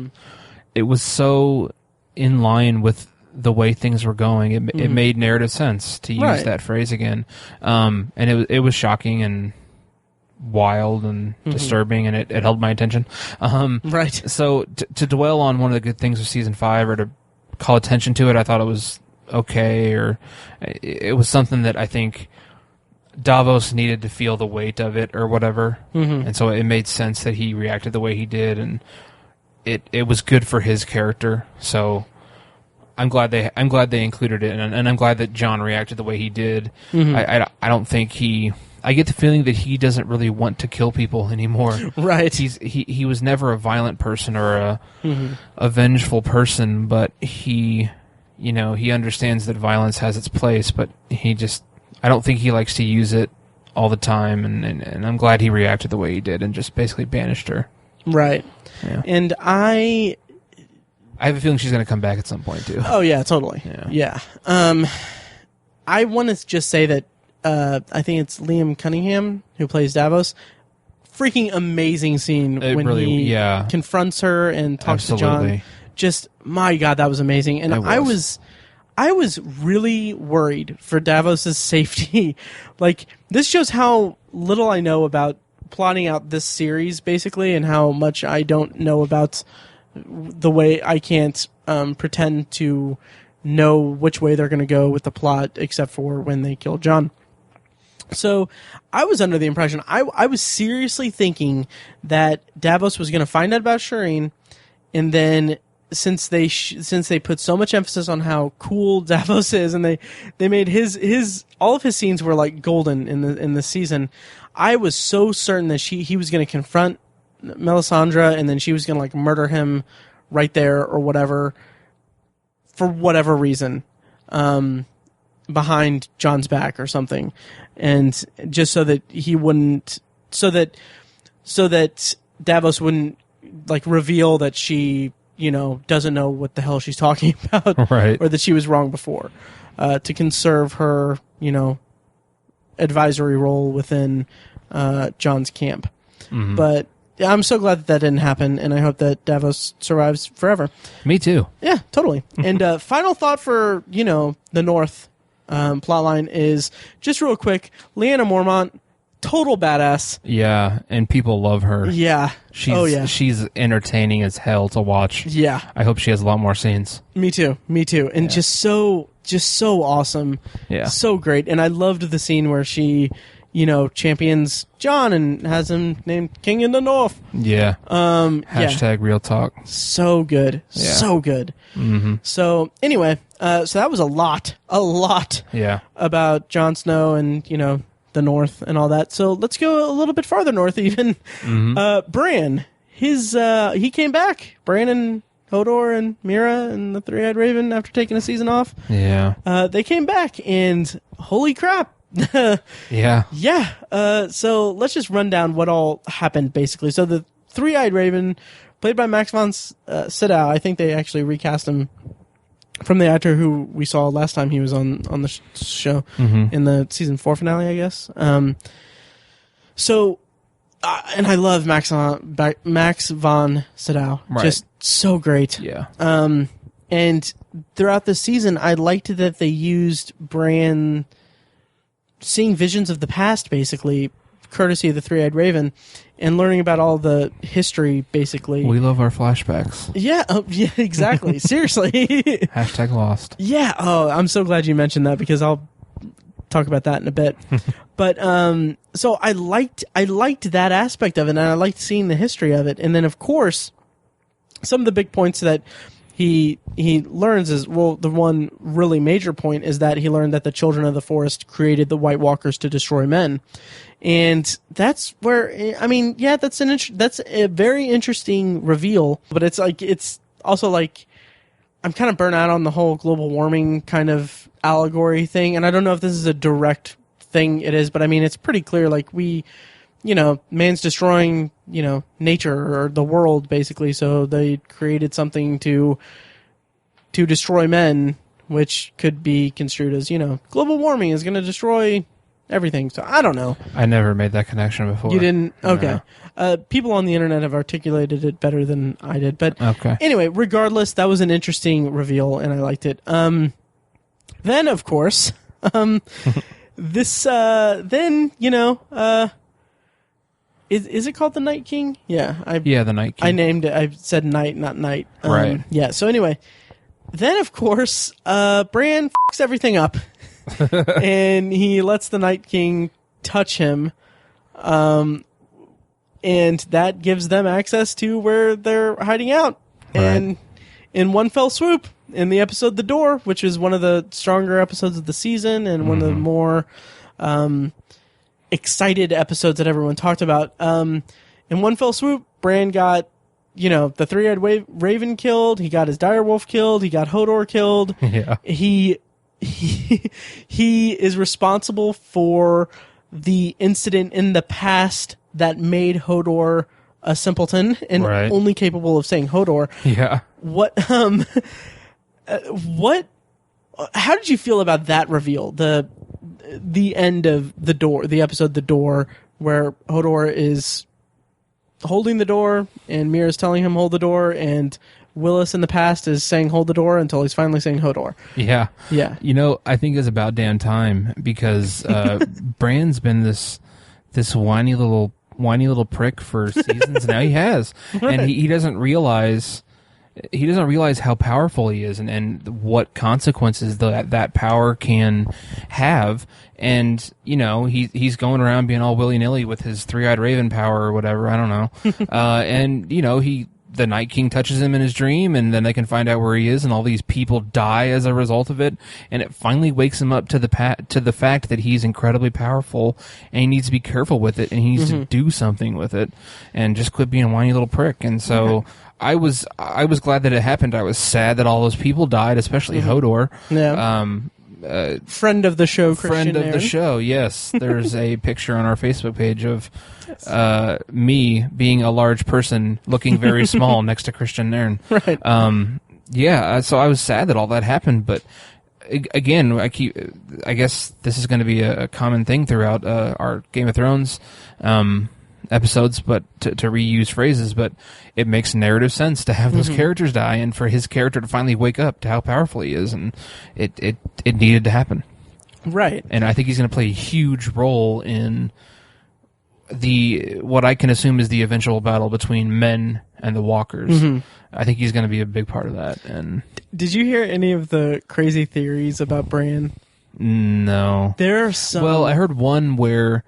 it was so in line with the way things were going. It made narrative sense to use that phrase again. And it was shocking and wild and disturbing, and it held my attention. So to dwell on one of the good things of season 5 or to call attention to it, I thought it was okay, or it was something that I think Davos needed to feel the weight of it or whatever, and so it made sense that he reacted the way he did, and it was good for his character. So I'm glad they included it, and I'm glad that Jon reacted the way he did. I don't think I get the feeling that he doesn't really want to kill people anymore. Right. He was never a violent person or a vengeful person, but he understands that violence has its place, but I don't think he likes to use it all the time, and I'm glad he reacted the way he did and just basically banished her. Right. Yeah. And I have a feeling she's going to come back at some point, too. Oh, yeah, totally. Yeah. I want to just say that I think it's Liam Cunningham who plays Davos. Freaking amazing scene when he confronts her and talks to Jon. Just, my God, that was amazing. And I was really worried for Davos' safety. Like, this shows how little I know about plotting out this series, basically, and how much I don't know about the way I can't pretend to know which way they're going to go with the plot, except for when they kill Jon. So I was under the impression, I was seriously thinking that Davos was going to find out about Shireen, and then since they put so much emphasis on how cool Davos is, and they made his all of his scenes were like golden in the season, I was so certain that he was going to confront Melisandre, and then she was going to like murder him right there or whatever, for whatever reason, behind Jon's back or something, and just so that he wouldn't, so that Davos wouldn't like reveal that she, doesn't know what the hell she's talking about, right? Or that she was wrong before, to conserve her, advisory role within Jon's camp. Mm-hmm. But I'm so glad that didn't happen, and I hope that Davos survives forever. Me too. Yeah, totally. And final thought for, the North plotline is, just real quick, Lyanna Mormont, total badass. Yeah, and people love her. Yeah. She's entertaining as hell to watch. Yeah. I hope she has a lot more scenes. Me too. And just so awesome. Yeah. So great. And I loved the scene where she, champions Jon and has him named King in the North. Yeah. Hashtag real talk. So good. Yeah. So good. Mm-hmm. So anyway, so that was a lot about Jon Snow and, the North and all that. So let's go a little bit farther north even. Mm-hmm. Bran, he came back. Bran and Hodor and Mira and the Three-Eyed Raven, after taking a season off. Yeah. They came back, and holy crap. Yeah. Yeah. So let's just run down what all happened, basically. So the Three-Eyed Raven, played by Max von Sydow, I think they actually recast him from the actor who we saw last time he was on the show, in the season 4 finale, I guess. So, and I love Max von Sydow. Right. Just so great. Yeah. And throughout the season, I liked that they used Bran seeing visions of the past, basically, courtesy of the Three-Eyed Raven, and learning about all the history, basically. We love our flashbacks. Yeah, exactly. Seriously. Hashtag lost. Yeah. Oh, I'm so glad you mentioned that, because I'll talk about that in a bit. But so I liked that aspect of it, and I liked seeing the history of it. And then, of course, some of the big points that he learns is, well, the one really major point is that he learned that the Children of the Forest created the White Walkers to destroy men. And that's where, I mean, yeah, that's a very interesting reveal, but it's also like, I'm kind of burnt out on the whole global warming kind of allegory thing. And I don't know if this is a direct thing it is, but I mean, it's pretty clear, like man's destroying, nature or the world, basically. So they created something to destroy men, which could be construed as, global warming is going to destroy everything. So I don't know. I never made that connection before. You didn't? Okay. No. People on the internet have articulated it better than I did. But okay. Anyway, regardless, that was an interesting reveal, and I liked it. Then, of course, this, is it called the Night King? Yeah. The Night King. I named it. I said night, not night. Right. Yeah. So anyway, then, of course, Bran fucks everything up. And he lets the Night King touch him, and that gives them access to where they're hiding out. Right. And in one fell swoop, in the episode The Door, which is one of the stronger episodes of the season and one of the more excited episodes that everyone talked about, in one fell swoop, Bran got, the Three-Eyed Raven killed, he got his direwolf killed, he got Hodor killed. Yeah. He is responsible for the incident in the past that made Hodor a simpleton and only capable of saying Hodor. Yeah. How did you feel about that reveal? The end of The Door, the episode The Door, where Hodor is holding the door and Mira's telling him hold the door, and Willis in the past is saying hold the door until he's finally saying Hodor. Yeah. Yeah. I think it's about damn time, because Bran's been this whiny little prick for seasons now. He has. Right. And he doesn't realize how powerful he is and what consequences that power can have. And, he's going around being all willy-nilly with his Three-Eyed Raven power or whatever. I don't know. And, the Night King touches him in his dream, and then they can find out where he is, and all these people die as a result of it, and it finally wakes him up to the fact that he's incredibly powerful, and he needs to be careful with it, and he needs to do something with it, and just quit being a whiny little prick. And so I was glad that it happened. I was sad that all those people died, especially Hodor. Yeah. Friend of the show, Christian Friend of the show, yes. There's a picture on our Facebook page of me being a large person looking very small next to Christian Nairn. Right. So I was sad that all that happened, but again, I guess this is going to be a common thing throughout our Game of Thrones episodes, but to reuse phrases, but it makes narrative sense to have those characters die and for his character to finally wake up to how powerful he is, and it needed to happen. Right. And I think he's going to play a huge role in what I can assume is the eventual battle between men and the walkers. I think he's going to be a big part of that. And did you hear any of the crazy theories about Bran? No. There are some. Well, I heard one where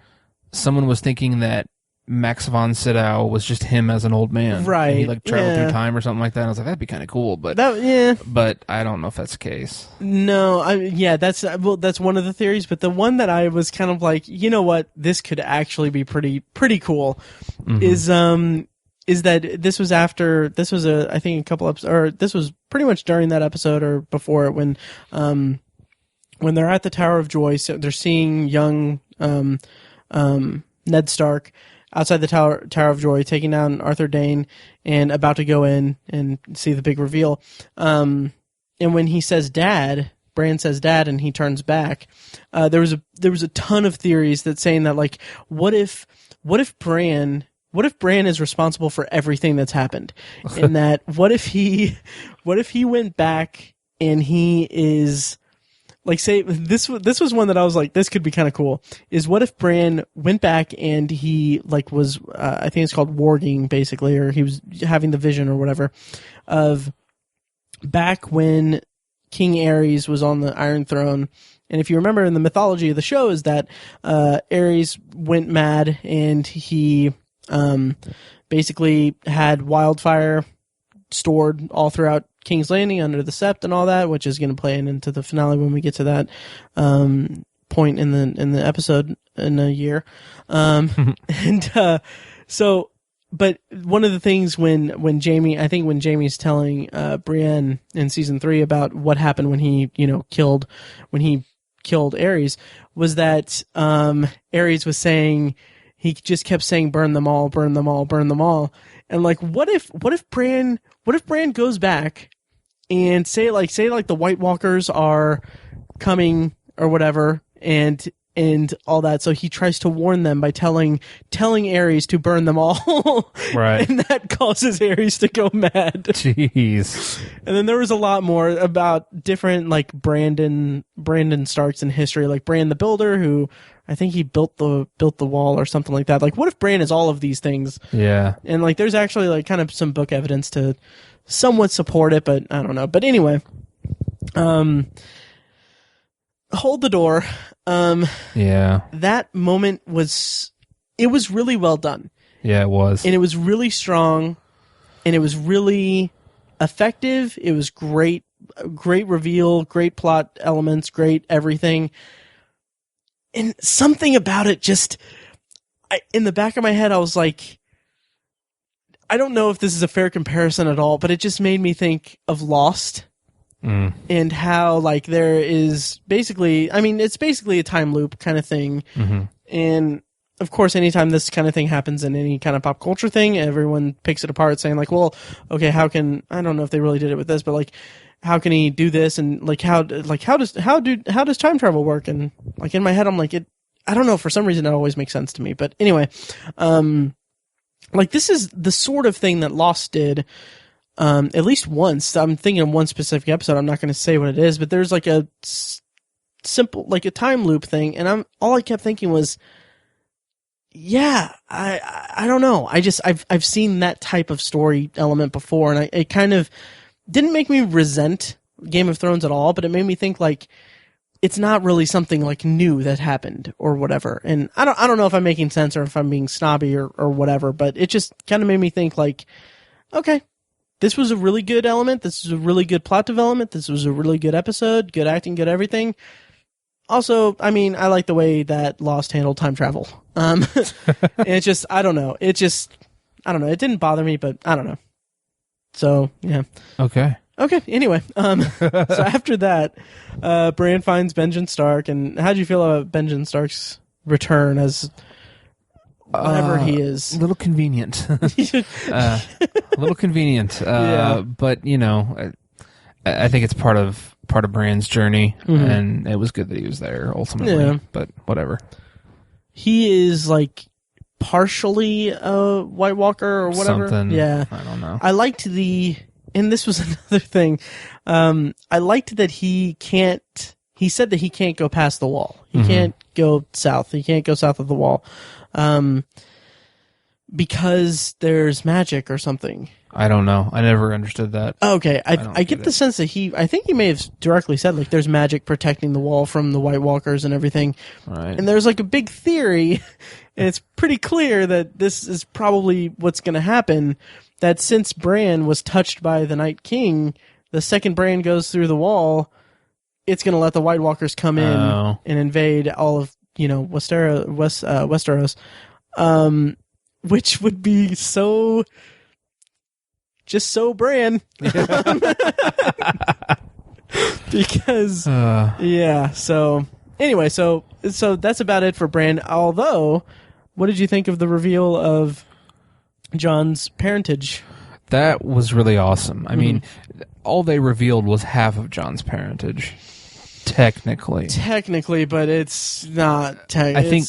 someone was thinking that Max von Sydow was just him as an old man. Right. And he traveled through time or something like that. And I was like, that'd be kind of cool, but but I don't know if that's the case. No, that's one of the theories, but the one that I was kind of like, you know what, this could actually be pretty cool is that this was I think a couple episodes, or this was pretty much during that episode or before it, when they're at the Tower of Joy, so they're seeing young Ned Stark outside the Tower of Joy, taking down Arthur Dayne, and about to go in and see the big reveal. And when he says "Dad," Bran says "Dad," and he turns back. There was a ton of theories that saying that, like, what if Bran is responsible for everything that's happened, and that what if he went back and he is. Like, say, this was one that I was like, this could be kind of cool, is what if Bran went back and he, like, was, I think it's called warging, basically, or he was having the vision or whatever, of back when King Aerys was on the Iron Throne. And if you remember in the mythology of the show is that Aerys went mad and he basically had wildfire stored all throughout King's Landing under the Sept and all that, which is going to play into the finale when we get to that point in the episode in a year. So, but one of the things when Jaime's telling Brienne in season 3 about what happened when he killed Aerys, was that Aerys was saying, he just kept saying, burn them all, burn them all, burn them all. And like, what if Bran goes back and say the White Walkers are coming or whatever, and all that, so he tries to warn them by telling Aerys to burn them all. Right. And that causes Aerys to go mad. Jeez. And then there was a lot more about different, like, Brandon Starks in history, like Bran the Builder, who I think he built the wall or something like that. Like, what if Bran is all of these things? Yeah. And like, there's actually like kind of some book evidence to somewhat support it, but I don't know. But anyway, hold the door. Yeah. That moment was really well done. Yeah, it was. And it was really strong, and it was really effective. It was great reveal, great plot elements, great everything. And something about it just, in the back of my head, I was like, I don't know if this is a fair comparison at all, but it just made me think of Lost. And how, like, there is basically, I mean, it's basically a time loop kind of thing. And of course, anytime this kind of thing happens in any kind of pop culture thing, everyone picks it apart saying, like, well, okay, I don't know if they really did it with this, but like, how can he do this? And like, how does time travel work? And like, in my head, I'm like, I don't know, for some reason it always makes sense to me. But anyway, like, this is the sort of thing that Lost did, at least once. I'm thinking of one specific episode. I'm not going to say what it is, but there's like a simple, like a time loop thing. And all I kept thinking was, yeah, I don't know. I've seen that type of story element before, and it kind of didn't make me resent Game of Thrones at all, but it made me think, like, it's not really something like new that happened or whatever. And I don't know if I'm making sense or if I'm being snobby or whatever, but it just kind of made me think, like, okay, this was a really good element. This was a really good plot development. This was a really good episode. Good acting, good everything. Also, I mean, I like the way that Lost handled time travel. It just, I don't know. It didn't bother me, but I don't know. So, yeah. Okay. Anyway, so after that, Bran finds Benjen Stark, and how do you feel about Benjen Stark's return as whatever he is? A little convenient. A little convenient. But, you know, I think it's part of Bran's journey, and it was good that he was there ultimately, but whatever. He is, like, partially a White Walker or whatever. Something. Yeah. I don't know. I liked and this was another thing, I liked that he said that he can't go past the wall. He can't go south. He can't go south of the wall. Because there's magic or something. I don't know. I never understood that. Okay, I get the sense that I think he may have directly said, like, there's magic protecting the wall from the White Walkers and everything. Right. And there's, like, a big theory, and it's pretty clear that this is probably what's going to happen, that since Bran was touched by the Night King, the second Bran goes through the wall, it's going to let the White Walkers come in and invade all of, you know, Westeros. Which would be so Bran. Because, so anyway, so that's about it for Bran. Although, what did you think of the reveal of Jon's parentage? That was really awesome. I mean, all they revealed was half of Jon's parentage. Technically, but it's not. I think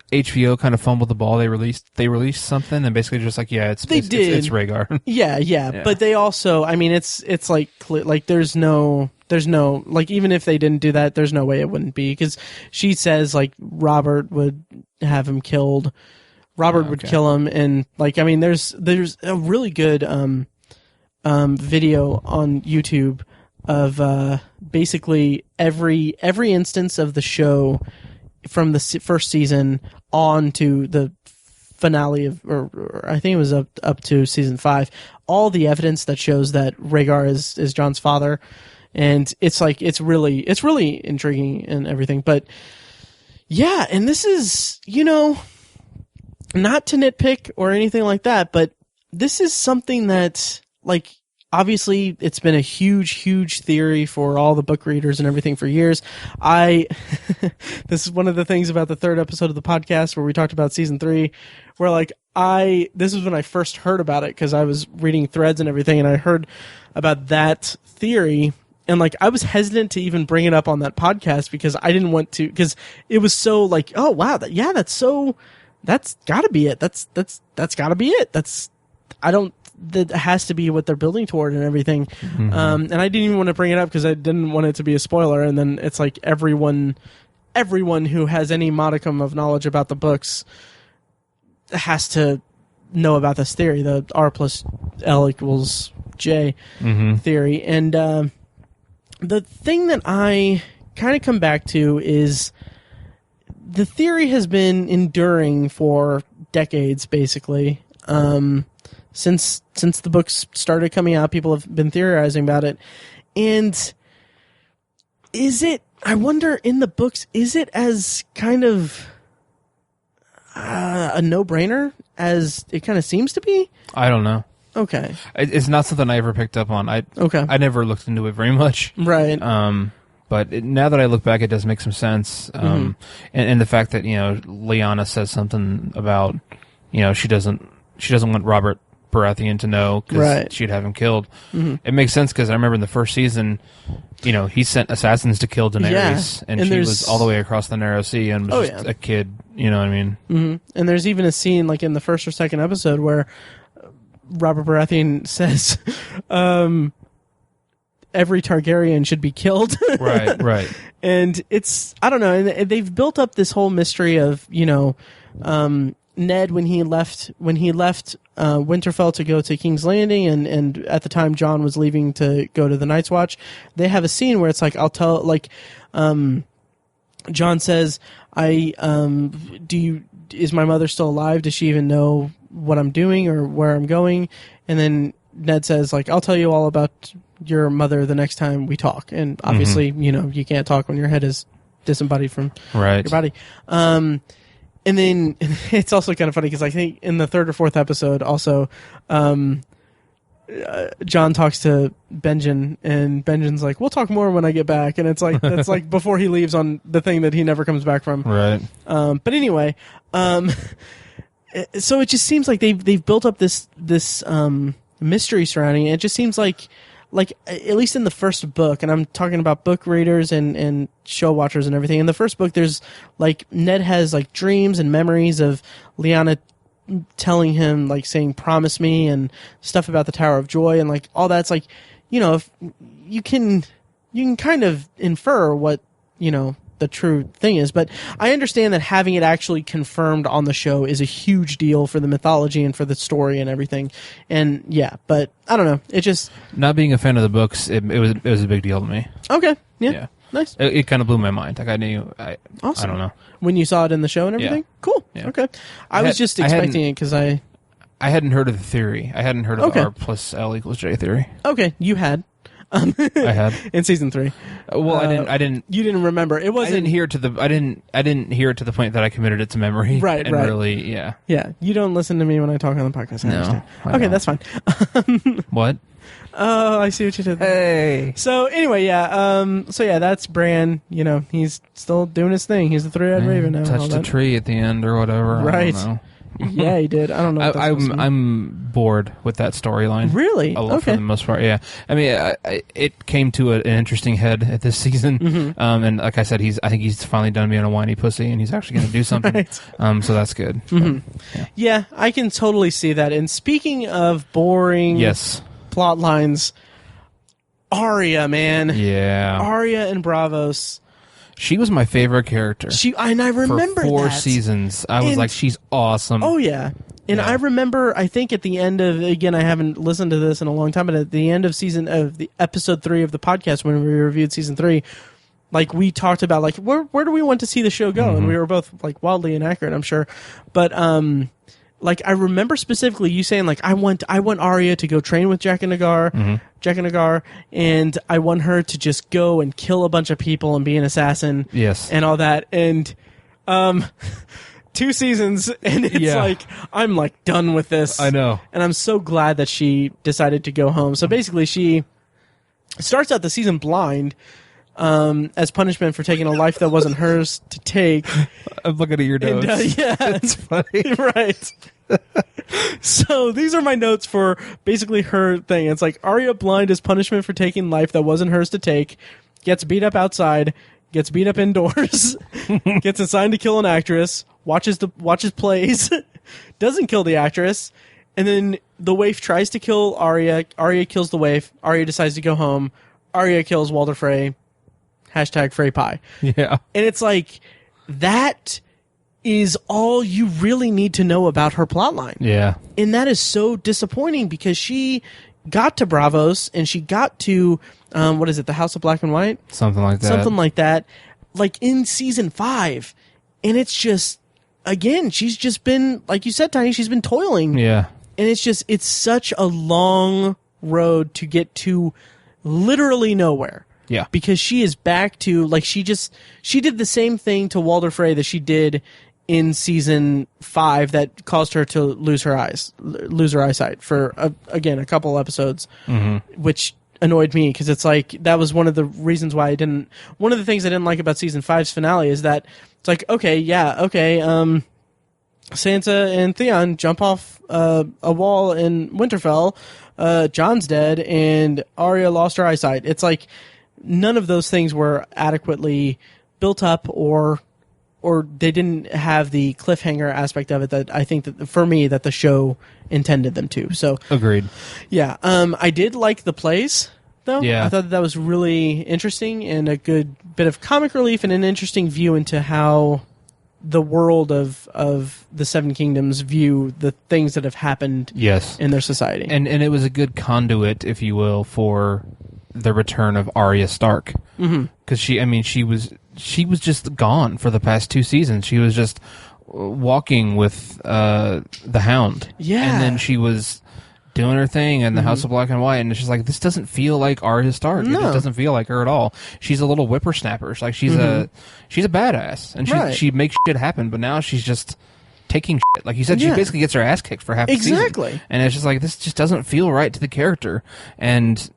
HBO kind of fumbled the ball. They released something and basically just like, it's Rhaegar. Yeah. But they also, I mean, it's like there's no like, even if they didn't do that, there's no way it wouldn't be, because she says like Robert would have him killed. Robert would kill him, and like, I mean, there's a really good video on YouTube of basically every instance of the show from the first season on to the finale of, or I think it was up to season 5, all the evidence that shows that Rhaegar is Jon's father, and it's like it's really intriguing and everything. But yeah, and this is, you know, not to nitpick or anything like that, but this is something that, like, obviously it's been a huge theory for all the book readers and everything for years. This is one of the things about the third episode of the podcast where we talked about season 3, where like this was when I first heard about it, because I was reading threads and everything, and I heard about that theory, and like I was hesitant to even bring it up on that podcast because I didn't want to, because it was so like, oh wow, that's gotta be it. That's gotta be it. That has to be what they're building toward and everything. And I didn't even want to bring it up because I didn't want it to be a spoiler. And then it's like everyone who has any modicum of knowledge about the books has to know about this theory, the R plus L equals J theory. And the thing that I kind of come back to is the theory has been enduring for decades, basically. Since the books started coming out, people have been theorizing about it. And I wonder, in the books, is it as kind of a no-brainer as it kind of seems to be? I don't know. Okay. It's not something I ever picked up on. I never looked into it very much. Right. But now that I look back, it does make some sense. And the fact that, you know, Lyanna says something about, you know, she doesn't want Robert Baratheon to know because she'd have him killed. It makes sense because I remember in the first season, you know, he sent assassins to kill Daenerys, and she was all the way across the Narrow Sea and was just a kid. You know what I mean? And there's even a scene like in the first or second episode where Robert Baratheon says, every Targaryen should be killed. Right. And it's, I don't know, and they've built up this whole mystery of, you know, Ned when he left Winterfell to go to King's Landing, and at the time Jon was leaving to go to the Night's Watch, they have a scene where it's like, Jon says, is my mother still alive? Does she even know what I'm doing or where I'm going? And then Ned says, like, I'll tell you all about your mother the next time we talk. And obviously, you can't talk when your head is disembodied from your body. And then it's also kind of funny because I think in the third or fourth episode also, Jon talks to Benjen, and Benjen's like, we'll talk more when I get back. And it's like, that's like before he leaves on the thing that he never comes back from. Right. But anyway, so it just seems like they've built up this mystery surrounding it. It just seems like at least in the first book, and I'm talking about book readers and show watchers and everything. In the first book, there's like Ned has like dreams and memories of Lyanna telling him, like, saying promise me and stuff about the Tower of Joy and like all that's like, if you can kind of infer what the true thing is. But I understand that having it actually confirmed on the show is a huge deal for the mythology and for the story and everything. And yeah, but I don't know, it just, not being a fan of the books, it was a big deal to me. Okay. Yeah. Nice. It kind of blew my mind. Like, awesome. I don't know. When you saw it in the show and everything? Yeah. Cool. Yeah. Okay. I was just expecting it because I hadn't heard of the theory. I hadn't heard of R plus L equals J theory. Okay. You had. I had. In season 3. Well, I didn't. You didn't remember. It wasn't. I didn't hear it to the point that I committed it to memory. Right. And right. really, yeah. Yeah. You don't listen to me when I talk on the podcast. I understand. Okay, that's fine. What? Oh, I see what you did there. Hey. So anyway, yeah. That's Bran. He's still doing his thing. He's the three-eyed raven now. Touched a tree at the end or whatever. Right. I don't know. Yeah, he did. I don't know. I'm bored with that storyline. Really? Okay. For the most part, yeah. I mean, it came to an interesting head at this season, and like I said, I think he's finally done being a whiny pussy, and he's actually going to do something. Right. So that's good. Yeah, I can totally see that. And speaking of boring, plot lines, Arya, man, Arya and Braavos. She was my favorite character. And I remember for 4 that. seasons. I was like, she's awesome. Oh yeah. And I remember, I think at the end of, again, I haven't listened to this in a long time, but at the end of the episode 3 of the podcast, when we reviewed season 3, like, we talked about, like, where do we want to see the show go? And we were both, like, wildly inaccurate, I'm sure. But, like, I remember specifically you saying, like, I want Arya to go train with Jack and Nagar, and I want her to just go and kill a bunch of people and be an assassin. Yes. And all that. And, 2 seasons, and it's like, I'm, like, done with this. I know. And I'm so glad that she decided to go home. So basically, she starts out the season blind, as punishment for taking a life that wasn't hers to take. I'm looking at your notes. And, yeah. It's funny. Right. So these are my notes for basically her thing. It's like, Arya blind as punishment for taking life that wasn't hers to take, gets beat up outside, gets beat up indoors, gets assigned to kill an actress, watches plays, doesn't kill the actress, and then the waif tries to kill Arya. Arya kills the waif. Arya decides to go home. Arya kills Walder Frey. #Frey pie. Yeah. And it's like, that is all you really need to know about her plotline. Yeah. And that is so disappointing because she got to Braavos and she got to, what is it, the House of Black and White? Something like that. Like in season 5. And it's just, again, she's just been, like you said, Tiny, she's been toiling. Yeah. And it's such a long road to get to literally nowhere. Yeah. Because she is back to, like, she did the same thing to Walder Frey that she did in season 5 that caused her to lose her eyesight for, again, a couple episodes, which annoyed me because it's like, that was one of the reasons why one of the things I didn't like about season 5's finale is that it's like, Sansa and Theon jump off a wall in Winterfell, Jon's dead, and Arya lost her eyesight. It's like, none of those things were adequately built up, or they didn't have the cliffhanger aspect of it that I think that, for me, that the show intended them to. So agreed. Yeah. I did like the plays, though. Yeah. I thought that was really interesting and a good bit of comic relief and an interesting view into how the world of the Seven Kingdoms view the things that have happened in their society. And it was a good conduit, if you will, for the return of Arya Stark. Because she was just gone for the past 2 seasons. She was just walking with the Hound. Yeah. And then she was doing her thing in the House of Black and White, and it's just like, this doesn't feel like Arya Stark. No. It just doesn't feel like her at all. She's a little whippersnapper. Like she's a badass, and she makes shit happen. But now she's just taking shit. Like you said, she basically gets her ass kicked for half the season. Exactly. And it's just like, this just doesn't feel right to the character. And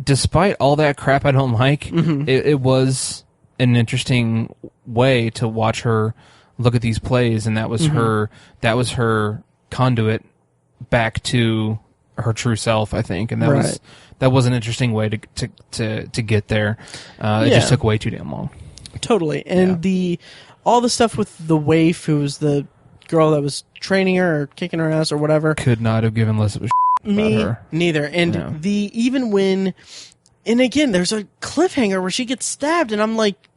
despite all that crap I don't like, it was an interesting way to watch her look at these plays, and that was her conduit back to her true self, I think, and that was an interesting way to get there. It just took way too damn long. Totally, and all the stuff with the waif, who was the girl that was training her or kicking her ass or whatever, could not have given less of a shit about her. Neither. And even when, and again, there's a cliffhanger where she gets stabbed, and I'm like,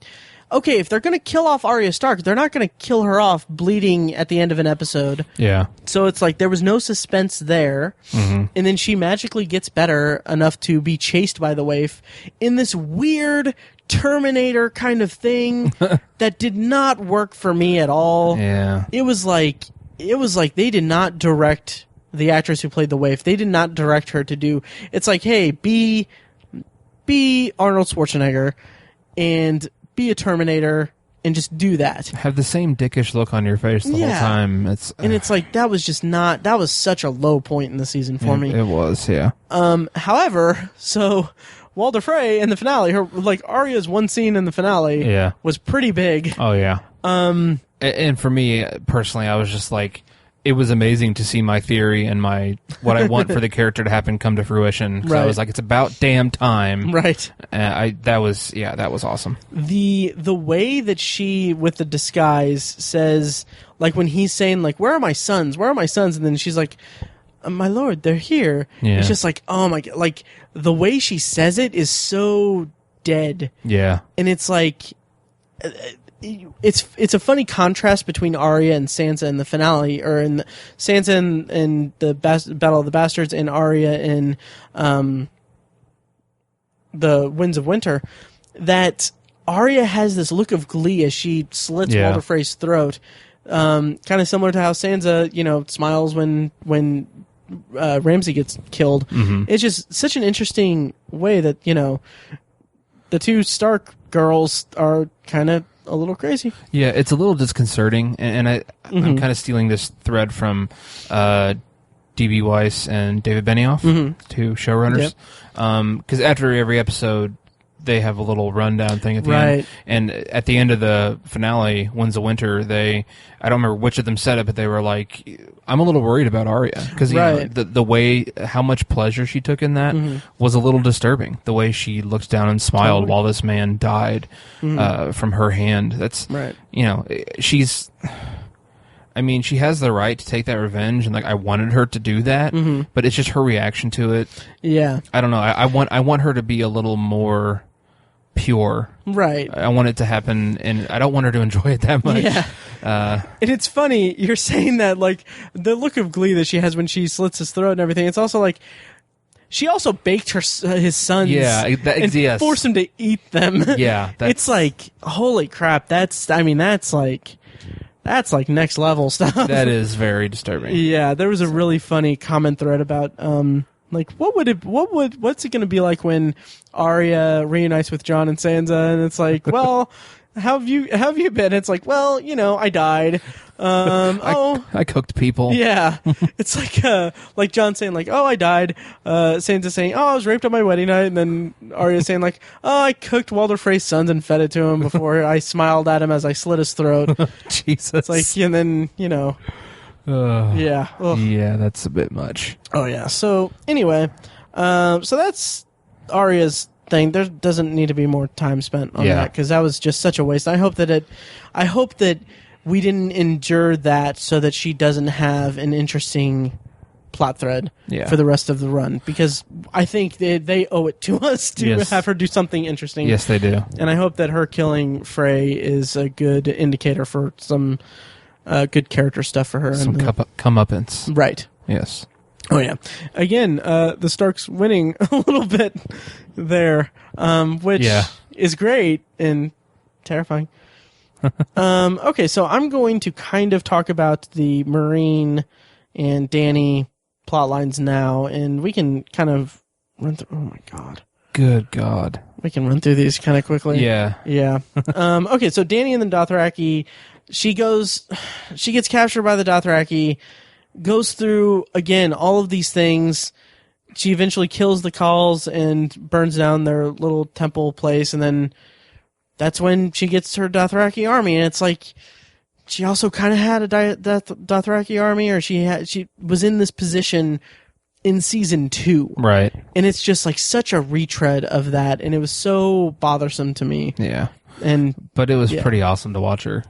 okay, if they're going to kill off Arya Stark, they're not going to kill her off bleeding at the end of an episode. Yeah. So it's like there was no suspense there. And then she magically gets better enough to be chased by the waif in this weird Terminator kind of thing that did not work for me at all. Yeah. It was like they did not direct the actress who played the waif. They did not direct her to do. It's like, hey, be Arnold Schwarzenegger and be a Terminator and just do that. Have the same dickish look on your face the whole time. It's like, that was such a low point in the season for me. It was, yeah. However, so Walder Frey in the finale, Arya's one scene in the finale was pretty big. Oh yeah. And for me personally, I was just like, it was amazing to see my theory and what I want for the character to happen come to fruition. Right. I was like, it's about damn time. Right. That was awesome. The way that she, with the disguise, says, like when he's saying, like, where are my sons? Where are my sons? And then she's like, my lord, they're here. Yeah. It's just like, oh my God. Like, the way she says it is so dead. Yeah. And it's like, it's a funny contrast between Arya and Sansa in the finale, or in Sansa in the Battle of the Bastards, and Arya in the Winds of Winter. That Arya has this look of glee as she slits Walder Frey's throat, kind of similar to how Sansa, smiles when Ramsay gets killed. It's just such an interesting way that the two Stark girls are kind of a little crazy. Yeah, it's a little disconcerting, and I'm kind of stealing this thread from D.B. Weiss and David Benioff, two showrunners, because after every episode, they have a little rundown thing at the end. And at the end of the finale, Winds of Winter, I don't remember which of them said it, but they were like, I'm a little worried about Arya. Because the way, how much pleasure she took in that was a little disturbing. The way she looked down and smiled while this man died from her hand. That's, she's... I mean, she has the right to take that revenge, and I wanted her to do that, but it's just her reaction to it. Yeah, I don't know. I want her to be a little more pure. Right. I want it to happen, and I don't want her to enjoy it that much. Yeah. And it's funny you're saying that, the look of glee that she has when she slits his throat and everything. It's also like, she also baked his sons, and forced him to eat them. Yeah, it's like, holy crap. That's next level stuff. That is very disturbing. Yeah, there was a really funny comment thread about what's it going to be like when Arya reunites with Jon and Sansa, and it's like, well, how have you been? It's like, well, I died. I cooked people. Yeah. It's like Jon saying I died. Sansa saying, I was raped on my wedding night. And then Arya saying I cooked Walder Frey's sons and fed it to him before I smiled at him as I slit his throat. Jesus. It's and then, yeah. Ugh. Yeah, that's a bit much. Oh yeah. So anyway, so that's Arya's thing. There doesn't need to be more time spent on that, because that was just such a waste. I hope that we didn't endure that so that she doesn't have an interesting plot thread for the rest of the run, because I think they owe it to us to have her do something interesting. Yes, they do. And I hope that her killing Frey is a good indicator for some good character stuff for her. Some comeuppance. Right. Yes. Oh, yeah. Again, the Starks winning a little bit there, which is great and terrifying. Okay, so I'm going to kind of talk about the Mereen and Dany plot lines now, and we can kind of run through. Oh my god! Good God! We can run through these kind of quickly. Yeah. Okay, so Dany and the Dothraki. She gets captured by the Dothraki. Goes through again all of these things. She eventually kills the Khals and burns down their little temple place, and then that's when she gets her Dothraki army. And it's like, she also kind of had a Dothraki army, or she was in this position in season 2. Right. And it's just like such a retread of that, and it was so bothersome to me. Yeah. But it was pretty awesome to watch her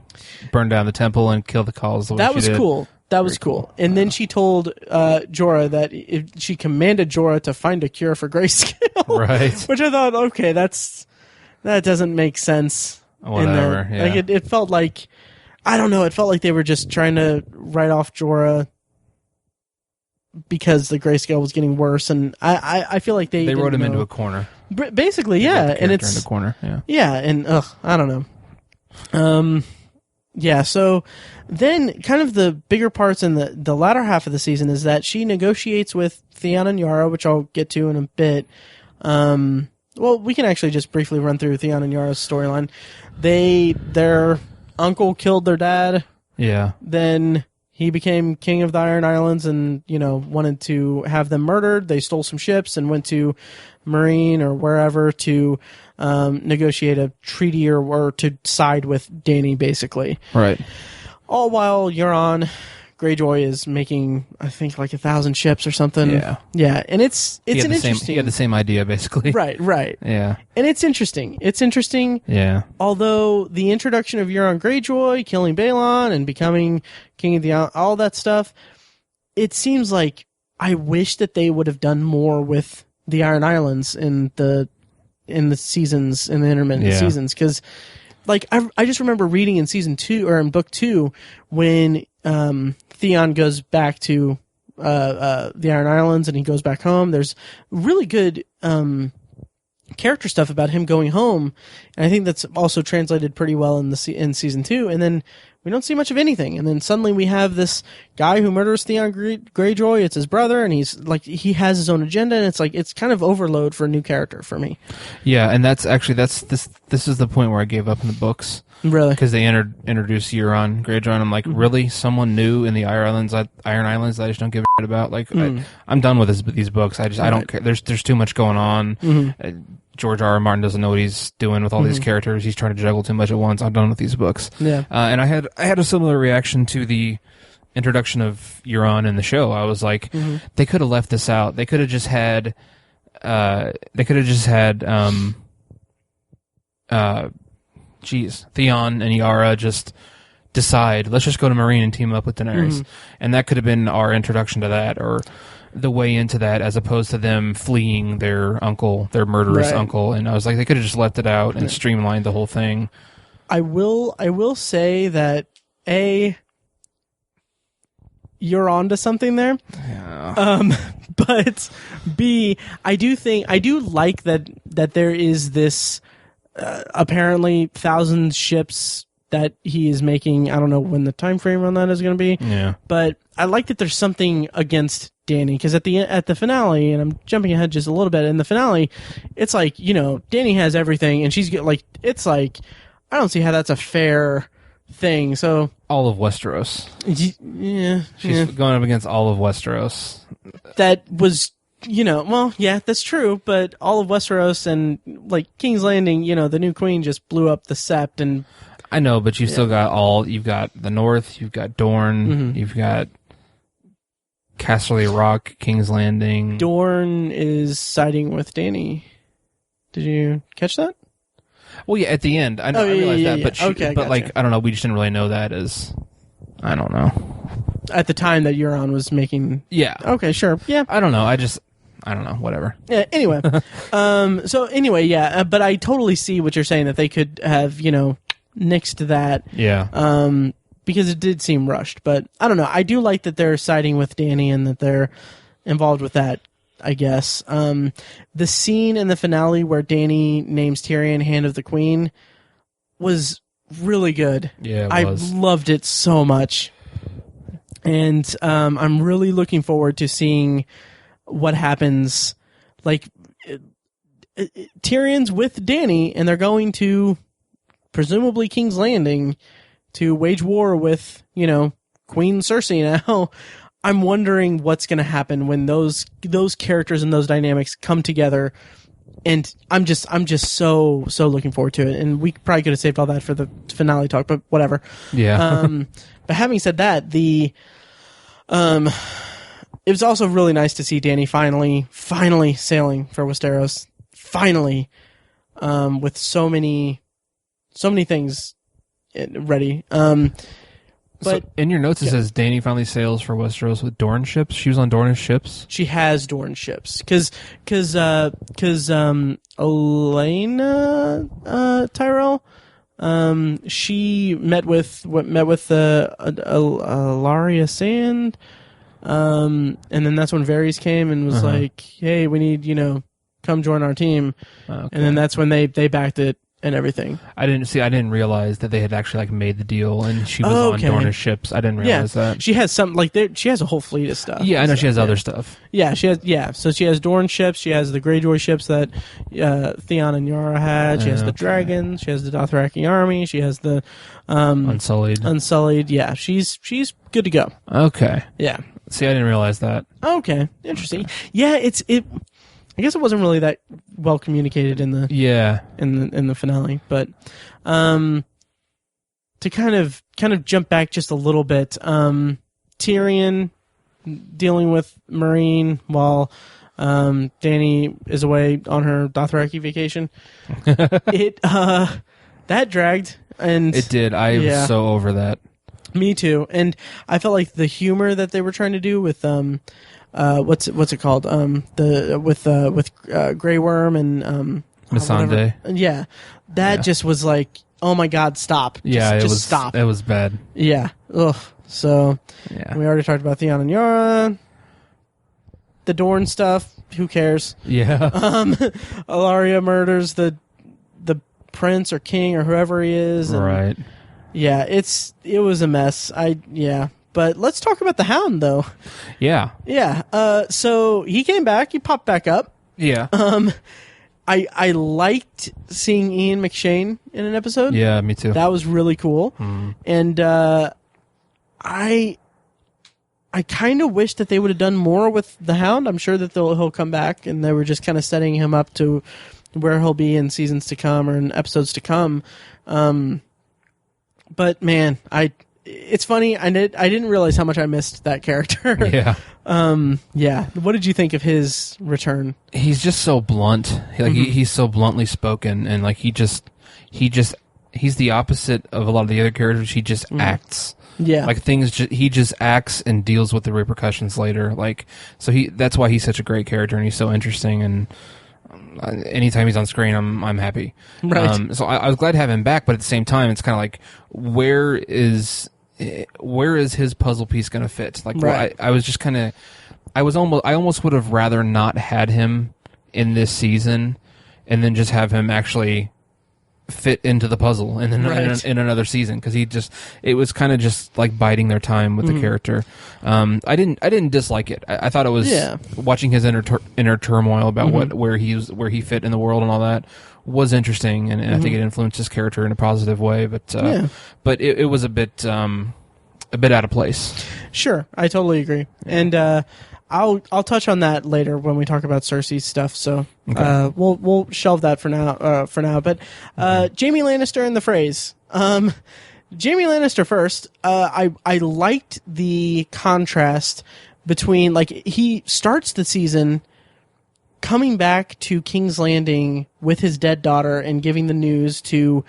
burn down the temple and kill the Khals. That was cool. That was cool. And then she told Jorah that she commanded Jorah to find a cure for grayscale. Right. Which I thought, okay, that doesn't make sense. Whatever. Yeah. Like it felt like, I don't know, it felt like they were just trying to write off Jorah because the grayscale was getting worse, and I feel like they wrote him into a corner. Basically, yeah, and it's in the corner, and I don't know. Yeah, so then kind of the bigger parts in the latter half of the season is that she negotiates with Theon and Yara, which I'll get to in a bit. Well, we can actually just briefly run through Theon and Yara's storyline. Their uncle killed their dad. Yeah. Then he became king of the Iron Islands and, wanted to have them murdered. They stole some ships and went to Mereen or wherever to negotiate a treaty or to side with Dany, basically. Right. All while Euron Greyjoy is making, I think, like 1,000 ships or something. Yeah. Yeah, and it's interesting. He had the same idea, basically. Right. Yeah. And it's interesting. Yeah. Although the introduction of Euron Greyjoy, killing Balon, and becoming king of the all that stuff, it seems like I wish that they would have done more with the Iron Islands in the seasons, in the intermittent seasons, because like I just remember reading in season 2 or in book 2 when Theon goes back to the Iron Islands and he goes back home. There's really good character stuff about him going home, and I think that's also translated pretty well in season 2. And then we don't see much of anything, and then suddenly we have this guy who murders Theon Greyjoy. It's his brother, and he has his own agenda, and it's kind of overload for a new character for me. Yeah, and this is the point where I gave up in the books. Really? Because they introduced Euron Greyjoy, and I'm like, really? Someone new in the Iron Islands that I just don't give a shit about? Like, I'm done with these books. I don't care. There's too much going on. George R. R. Martin doesn't know what he's doing with all these characters. He's trying to juggle too much at once. I'm done with these books. Yeah. And I had a similar reaction to the introduction of Euron in the show. I was like, they could have left this out. They could have just had Theon and Yara just decide, let's just go to Mereen and team up with Daenerys. And that could have been our introduction to that, or the way into that, as opposed to them fleeing their uncle, their murderous uncle. And I was like, they could have just left it out and streamlined the whole thing. I will say that you're onto something there. Yeah. But B, I do like that there is this apparently 1,000 ships that he is making. I don't know when the time frame on that is going to be. Yeah. But I like that there's something against Dany, because at the finale, and I'm jumping ahead just a little bit, in the finale, it's like, Dany has everything, and she's it's like, I don't see how that's a fair thing. So all of Westeros. Yeah. She's going up against all of Westeros. That was, well, yeah, that's true, but all of Westeros and, like, King's Landing, the new queen just blew up the Sept, and... I know, but you've still got you've got the North, you've got Dorne, you've got Casterly Rock, King's Landing. Dorne is siding with Dany. Did you catch that? Well, yeah, at the end. I know, I realized that, but gotcha. I don't know, we just didn't really know that as, I don't know. At the time that Euron was making... Yeah. Okay, sure. Yeah. I don't know, I don't know, whatever. Yeah, anyway. But I totally see what you're saying, that they could have, nixed that. Yeah. Because it did seem rushed, but I don't know. I do like that they're siding with Dany and that they're involved with that, I guess. The scene in the finale where Dany names Tyrion Hand of the Queen was really good. Yeah, I loved it so much. And I'm really looking forward to seeing what happens. Like, Tyrion's with Dany, and they're going to presumably King's Landing to wage war with, Queen Cersei now. I'm wondering what's going to happen when those characters and those dynamics come together. And I'm just so looking forward to it. And we probably could have saved all that for the finale talk, but whatever. Yeah. But having said that, it was also really nice to see Dany finally sailing for Westeros. Finally, with so many things ready. But so in your notes it says Dany finally sails for Westeros with Dorne ships. She was on Dorne ships. She has Dorne ships because Elena Tyrell, she met with Arya Sand, and then that's when Varys came and was like, "Hey, we need come join our team," and then that's when they backed it. And everything. I didn't realize that they had actually made the deal, and she was on Dorne's ships. I didn't realize that. She has she has a whole fleet of stuff. Yeah, I know she has other stuff. Yeah, she has. Yeah, so she has Dorne ships. She has the Greyjoy ships that Theon and Yara had. She has the dragons. She has the Dothraki army. She has the Unsullied. Yeah, she's good to go. Okay. Yeah. See, I didn't realize that. Okay, interesting. Yeah, I guess it wasn't really that well communicated in the in the finale, but to kind of jump back just a little bit, Tyrion dealing with Mereen while Dany is away on her Dothraki vacation. That dragged, and it did. I was so over that. Me too, and I felt like the humor that they were trying to do with what's it called? With Grey Worm and Melisandre. Yeah, that just was like, oh my god, stop! Just stop. It was bad. Yeah. Ugh. So we already talked about Theon and Yara. The Dorne stuff. Who cares? Yeah. Arya murders the prince or king or whoever he is. And right. Yeah. It was a mess. But let's talk about the Hound, though. Yeah. Yeah. So he came back. He popped back up. Yeah. I liked seeing Ian McShane in an episode. Yeah, me too. That was really cool. And I kind of wish that they would have done more with the Hound. I'm sure that he'll come back, and they were just kind of setting him up to where he'll be in seasons to come or in episodes to come. But man, it's funny. I didn't realize how much I missed that character. Yeah. Yeah. What did you think of his return? He's just so blunt. He's so bluntly spoken, and he's the opposite of a lot of the other characters. He just acts. Yeah. He just acts and deals with the repercussions later. That's why he's such a great character, and he's so interesting. And anytime he's on screen, I'm happy. Right. So I was glad to have him back, but at the same time, it's kind of like, where is his puzzle piece going to fit? Right. I was just kind of, I almost would have rather not had him in this season, and then just have him actually fit into the puzzle in another season, because it was kind of just like biding their time with the character. I didn't dislike it. I thought it was watching his inner turmoil about where he fit in the world and all that was interesting, and I think it influenced his character in a positive way. But it was a bit out of place. Sure, I totally agree, and I'll touch on that later when we talk about Cersei's stuff. So we'll shelve that for now. But Jaime Lannister and the Freys. Jaime Lannister first. I liked the contrast between, he starts the season coming back to King's Landing with his dead daughter and giving the news to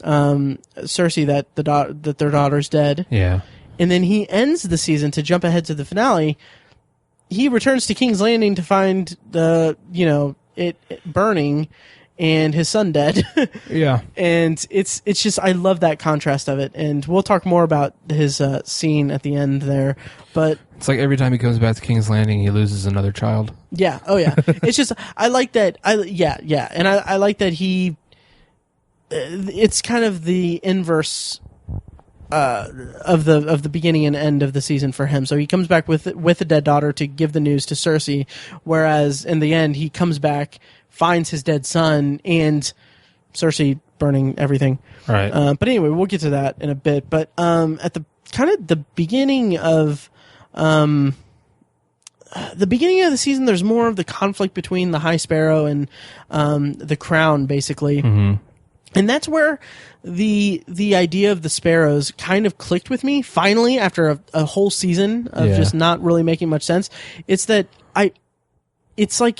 Cersei that their daughter's dead. Yeah. And then he ends the season, to jump ahead to the finale. He returns to King's Landing to find it burning and his son dead. Yeah. And it's just, I love that contrast of it. And we'll talk more about his scene at the end there. But it's like every time he comes back to King's Landing, he loses another child. Yeah. Oh yeah. It's just, I like that. Yeah. And I like that it's kind of the inverse of the beginning and end of the season for him. So he comes back with a dead daughter to give the news to Cersei, whereas in the end he comes back, finds his dead son, and Cersei burning everything. Right. But anyway, we'll get to that in a bit. But at the kind of the beginning of the season, there's more of the conflict between the High Sparrow and the Crown, basically. Mm-hmm. And that's where the idea of the Sparrows kind of clicked with me, finally, after a whole season of just not really making much sense. It's that it's like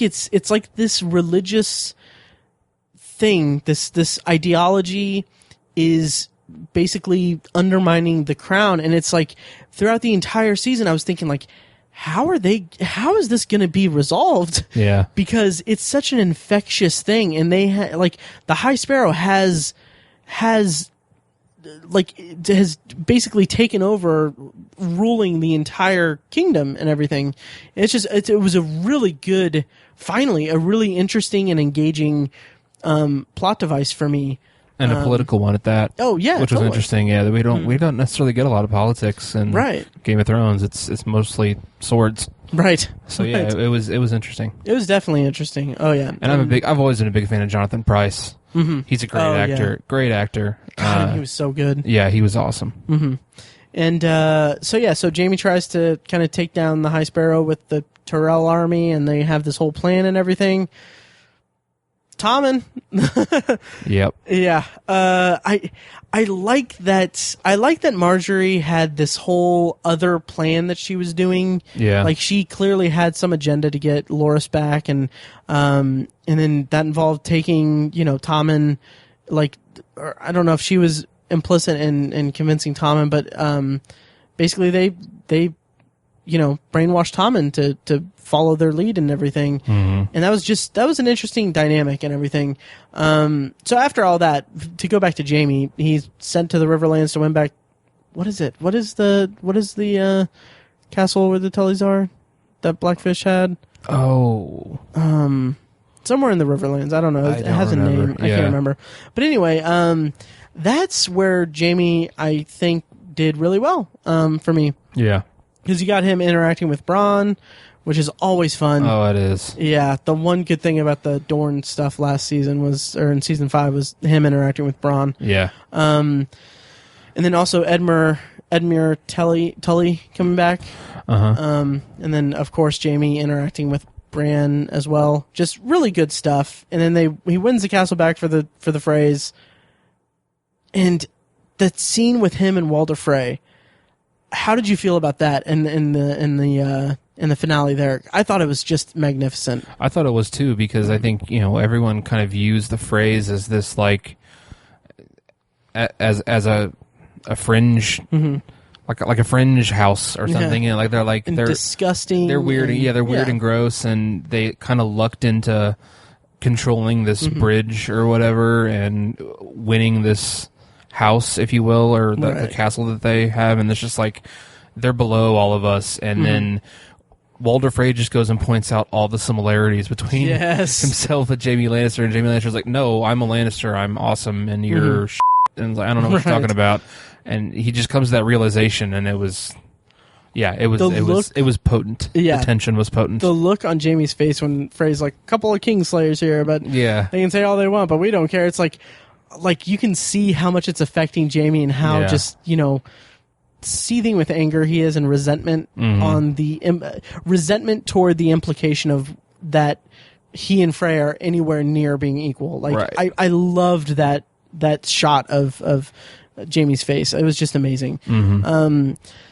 this religious thing, this ideology is basically undermining the Crown. And it's like, throughout the entire season, I was thinking, like, how is this going to be resolved? Yeah. Because it's such an infectious thing, and they like the High Sparrow has basically taken over, ruling the entire kingdom and everything. And it was a really good, finally, a really interesting and engaging plot device for me. And a political one at that. Oh yeah, which was interesting. Yeah, we don't necessarily get a lot of politics in Game of Thrones. It's mostly swords. Right. So yeah, it was interesting. It was definitely interesting. Oh yeah. And I've always been a big fan of Jonathan Pryce. Mm-hmm. He's a great actor. Yeah. Great actor. God, he was so good. Yeah, he was awesome. Mm-hmm. And so Jaime tries to kind of take down the High Sparrow with the Tyrell army, and they have this whole plan and everything. Tommen. Yep. Yeah. I like that. I like that Marjorie had this whole other plan that she was doing. Yeah. Like, she clearly had some agenda to get Loras back, and then that involved taking, Tommen, like, or I don't know if she was implicit in convincing Tommen, but basically they brainwashed Tommen to follow their lead and everything. Mm-hmm. And that was an interesting dynamic and everything. So after all that, to go back to Jaime, he's sent to the Riverlands to win back. What is it? What is the castle where the Tullys are that Blackfish had? Oh. Somewhere in the Riverlands. I don't know. It has a name. I can't remember. But anyway, that's where Jaime, I think, did really well, for me. Yeah. Because you got him interacting with Bran, which is always fun. Oh, it is. Yeah, the one good thing about the Dorne stuff last season in season 5 was him interacting with Bran. Yeah. And then also Edmure Tully coming back. Uh-huh. And then, of course, Jaime interacting with Bran as well. Just really good stuff. And then he wins the castle back for the Freys. And that scene with him and Walder Frey, how did you feel about that in the finale there? I thought it was just magnificent. I thought it was too, because I think, everyone kind of views the Freys as this, like, as a fringe, mm-hmm. like a fringe house or something. Yeah. They're disgusting. They're weird. They're weird and gross, and they kind of lucked into controlling this mm-hmm. bridge or whatever and winning this house, if you will, or the castle that they have, and it's just like they're below all of us. And mm-hmm. then Walder Frey just goes and points out all the similarities between himself and Jaime Lannister, and Jaime Lannister's like, "No, I'm a Lannister. I'm awesome, and you're mm-hmm. and I don't know what you're talking about." And he just comes to that realization, and it was potent. Yeah. The tension was potent. The look on Jaime's face when Frey's like, "A couple of Kingslayers here, but they can say all they want, but we don't care." It's like you can see how much it's affecting Jaime and how just, seething with anger he is, and resentment mm-hmm. on the resentment toward the implication of that he and Frey are anywhere near being equal. Like, I loved that shot of Jaime's face. It was just amazing. Mm-hmm.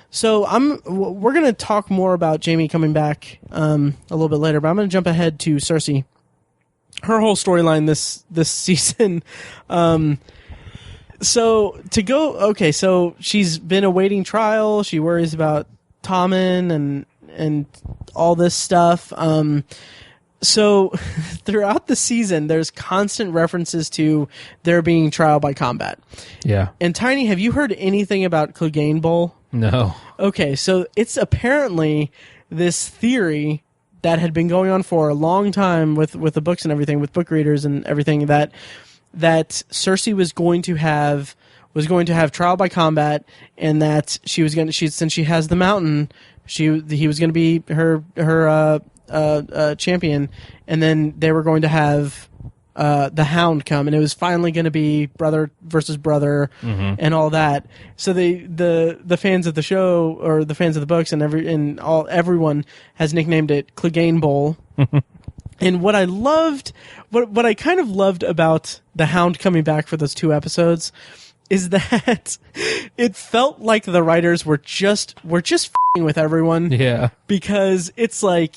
So we're going to talk more about Jaime coming back a little bit later, but I'm going to jump ahead to Cersei. Her whole storyline this season. So she's been awaiting trial. She worries about Tommen and all this stuff. So throughout the season, there's constant references to there being trial by combat. Yeah. And Tiny, have you heard anything about Clegane Bowl? No. Okay, so it's apparently this theory that had been going on for a long time with the books and everything, with book readers and everything, that Cersei was going to have was going to have trial by combat, and that since she has the mountain, he was going to be her champion, and then they were going to have the Hound come, and it was finally going to be brother versus brother and all that. So the fans of the show, or the fans of the books, and everyone has nicknamed it Clegane Bowl. And what I loved, what I kind of loved about the Hound coming back for those 2 episodes, is that it felt like the writers were just f***ing with everyone. Yeah, because it's like,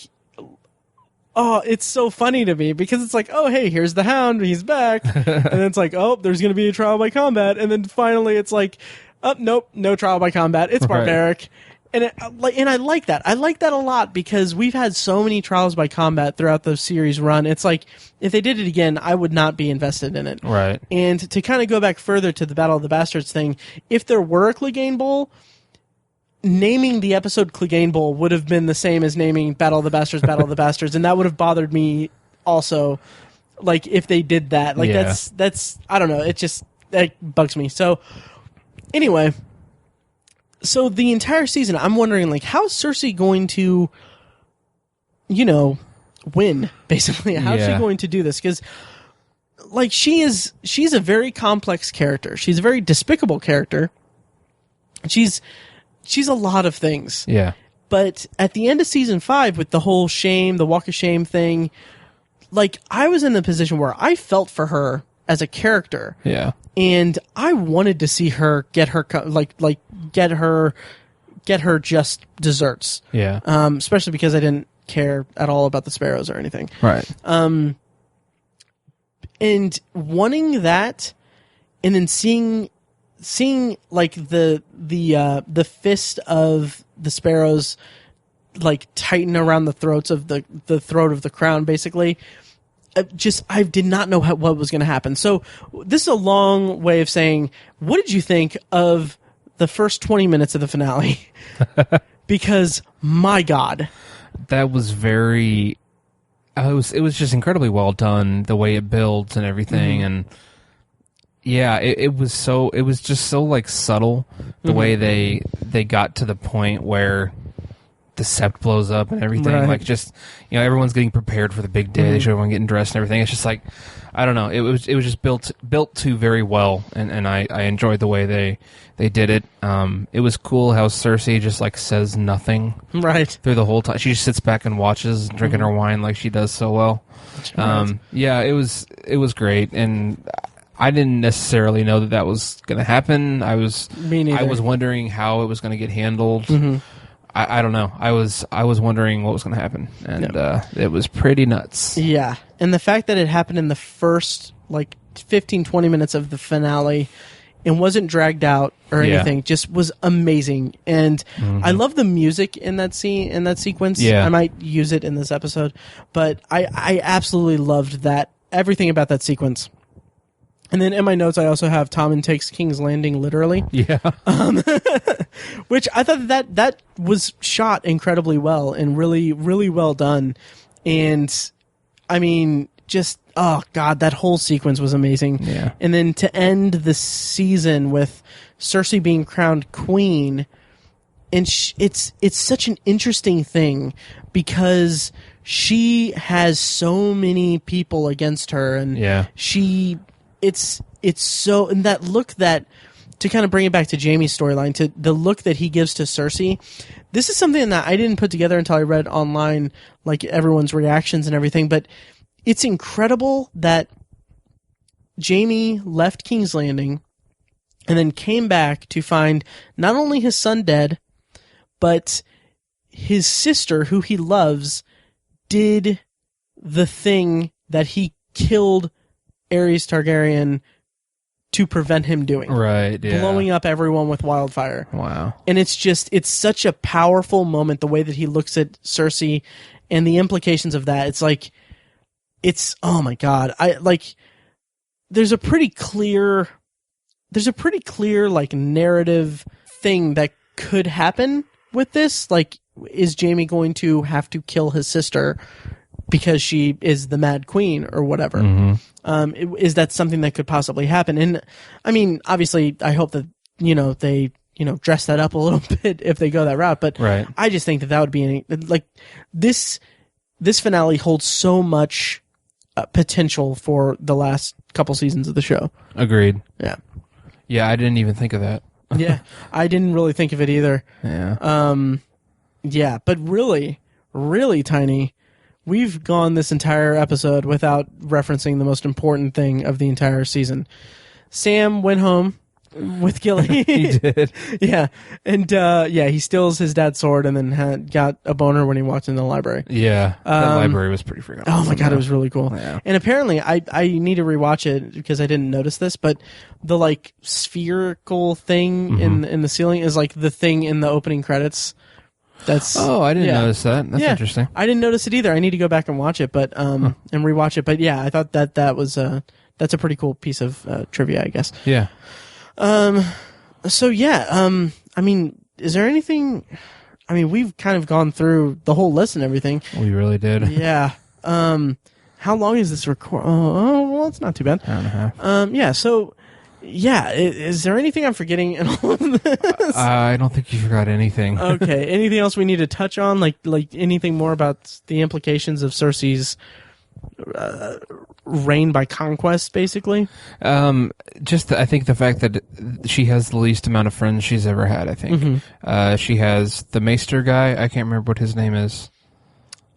oh, it's so funny to me, because it's like, oh, hey, here's the Hound, he's back. And then it's like, oh, there's going to be a trial by combat. And then finally it's like, oh, nope, no trial by combat. It's barbaric. Right. And I like that. I like that a lot, because we've had so many trials by combat throughout the series run. It's like, if they did it again, I would not be invested in it. Right. And to kind of go back further to the Battle of the Bastards thing, if there were a Clegane Bowl, naming the episode Clegane Bowl would have been the same as naming Battle of the Bastards, Battle of the Bastards, and that would have bothered me also, like, if they did that. Like, that's I don't know, that bugs me. So, anyway, so the entire season, I'm wondering, like, how's Cersei going to, win, basically? How's she going to do this? Because, like, she's a very complex character. She's a very despicable character. She's a lot of things. Yeah. But at the end of season 5, with the whole shame, the walk of shame thing, like, I was in the position where I felt for her as a character. Yeah. And I wanted to see her get her just desserts. Yeah. Especially because I didn't care at all about the sparrows or anything. Right. And wanting that, and then seeing like the fist of the sparrows, like, tighten around the throats of the throat of the crown, basically. I did not know what was going to happen. So this is a long way of saying, what did you think of the first 20 minutes of the finale? Because, my God, that was very. It was just incredibly well done, the way it builds and everything, and yeah, it was just so, like, subtle, the way they got to the point where the sept blows up and everything. Right. Like, just, everyone's getting prepared for the big day. They show everyone getting dressed and everything. It's just like, I don't know. It was just built to very well, and I enjoyed the way they did it. It was cool how Cersei just, like, says nothing through the whole time. She just sits back and watches, drinking her wine like she does so well. Yeah, it was great, and I didn't necessarily know that was going to happen. I was wondering how it was going to get handled. I don't know. I was wondering what was going to happen, and it was pretty nuts. Yeah, and the fact that it happened in the first, like, 15, 20 minutes of the finale and wasn't dragged out or anything just was amazing. And I love the music in that sequence. Yeah. I might use it in this episode, but I absolutely loved that, everything about that sequence. And then in my notes, I also have Tommen takes King's Landing literally. Yeah. Which I thought that was shot incredibly well and really, really well done. And, I mean, just, oh, God, that whole sequence was amazing. Yeah. And then to end the season with Cersei being crowned queen, and it's such an interesting thing, because she has so many people against her, and it's so, and that look that, to kind of bring it back to Jaime's storyline, to the look that he gives to Cersei, this is something that I didn't put together until I read online, like, everyone's reactions and everything, but it's incredible that Jaime left King's Landing and then came back to find not only his son dead, but his sister, who he loves, did the thing that he killed Aerys Targaryen to prevent him doing. Right, yeah. Blowing up everyone with wildfire. Wow. And it's such a powerful moment, the way that he looks at Cersei and the implications of that. It's like, oh my God. There's a pretty clear, like, narrative thing that could happen with this. Like, is Jaime going to have to kill his sister because she is the Mad Queen or whatever. Is that something that could possibly happen? And I mean, obviously, I hope that they dress that up a little bit if they go that route. But I just think that would be like this finale holds so much potential for the last couple seasons of the show. Agreed. Yeah, I didn't even think of that. Yeah, I didn't really think of it either. Yeah. But really, really tiny. We've gone this entire episode without referencing the most important thing of the entire season. Sam went home with Gilly. He did. Yeah. And, he steals his dad's sword and then got a boner when he walked into the library. Yeah. That library was pretty freaking awesome. Oh my God, it was really cool. Yeah. And apparently, I need to rewatch it because I didn't notice this, but the like spherical thing in the ceiling is like the thing in the opening credits. I didn't notice that. That's interesting. I didn't notice it either. I need to go back and watch it, but and rewatch it. But yeah, I thought that was that's a pretty cool piece of trivia, I guess. Yeah. So yeah, I mean, is there anything? I mean, we've kind of gone through the whole list and everything. We really did. Yeah. How long is this record? Oh, well, it's not too bad. Hour and a half. Yeah. So. Yeah, is there anything I'm forgetting in all of this? I don't think you forgot anything. Okay, anything else we need to touch on? Like anything more about the implications of Cersei's reign by conquest, basically? I think the fact that she has the least amount of friends she's ever had, I think. She has the Maester guy. I can't remember what his name is.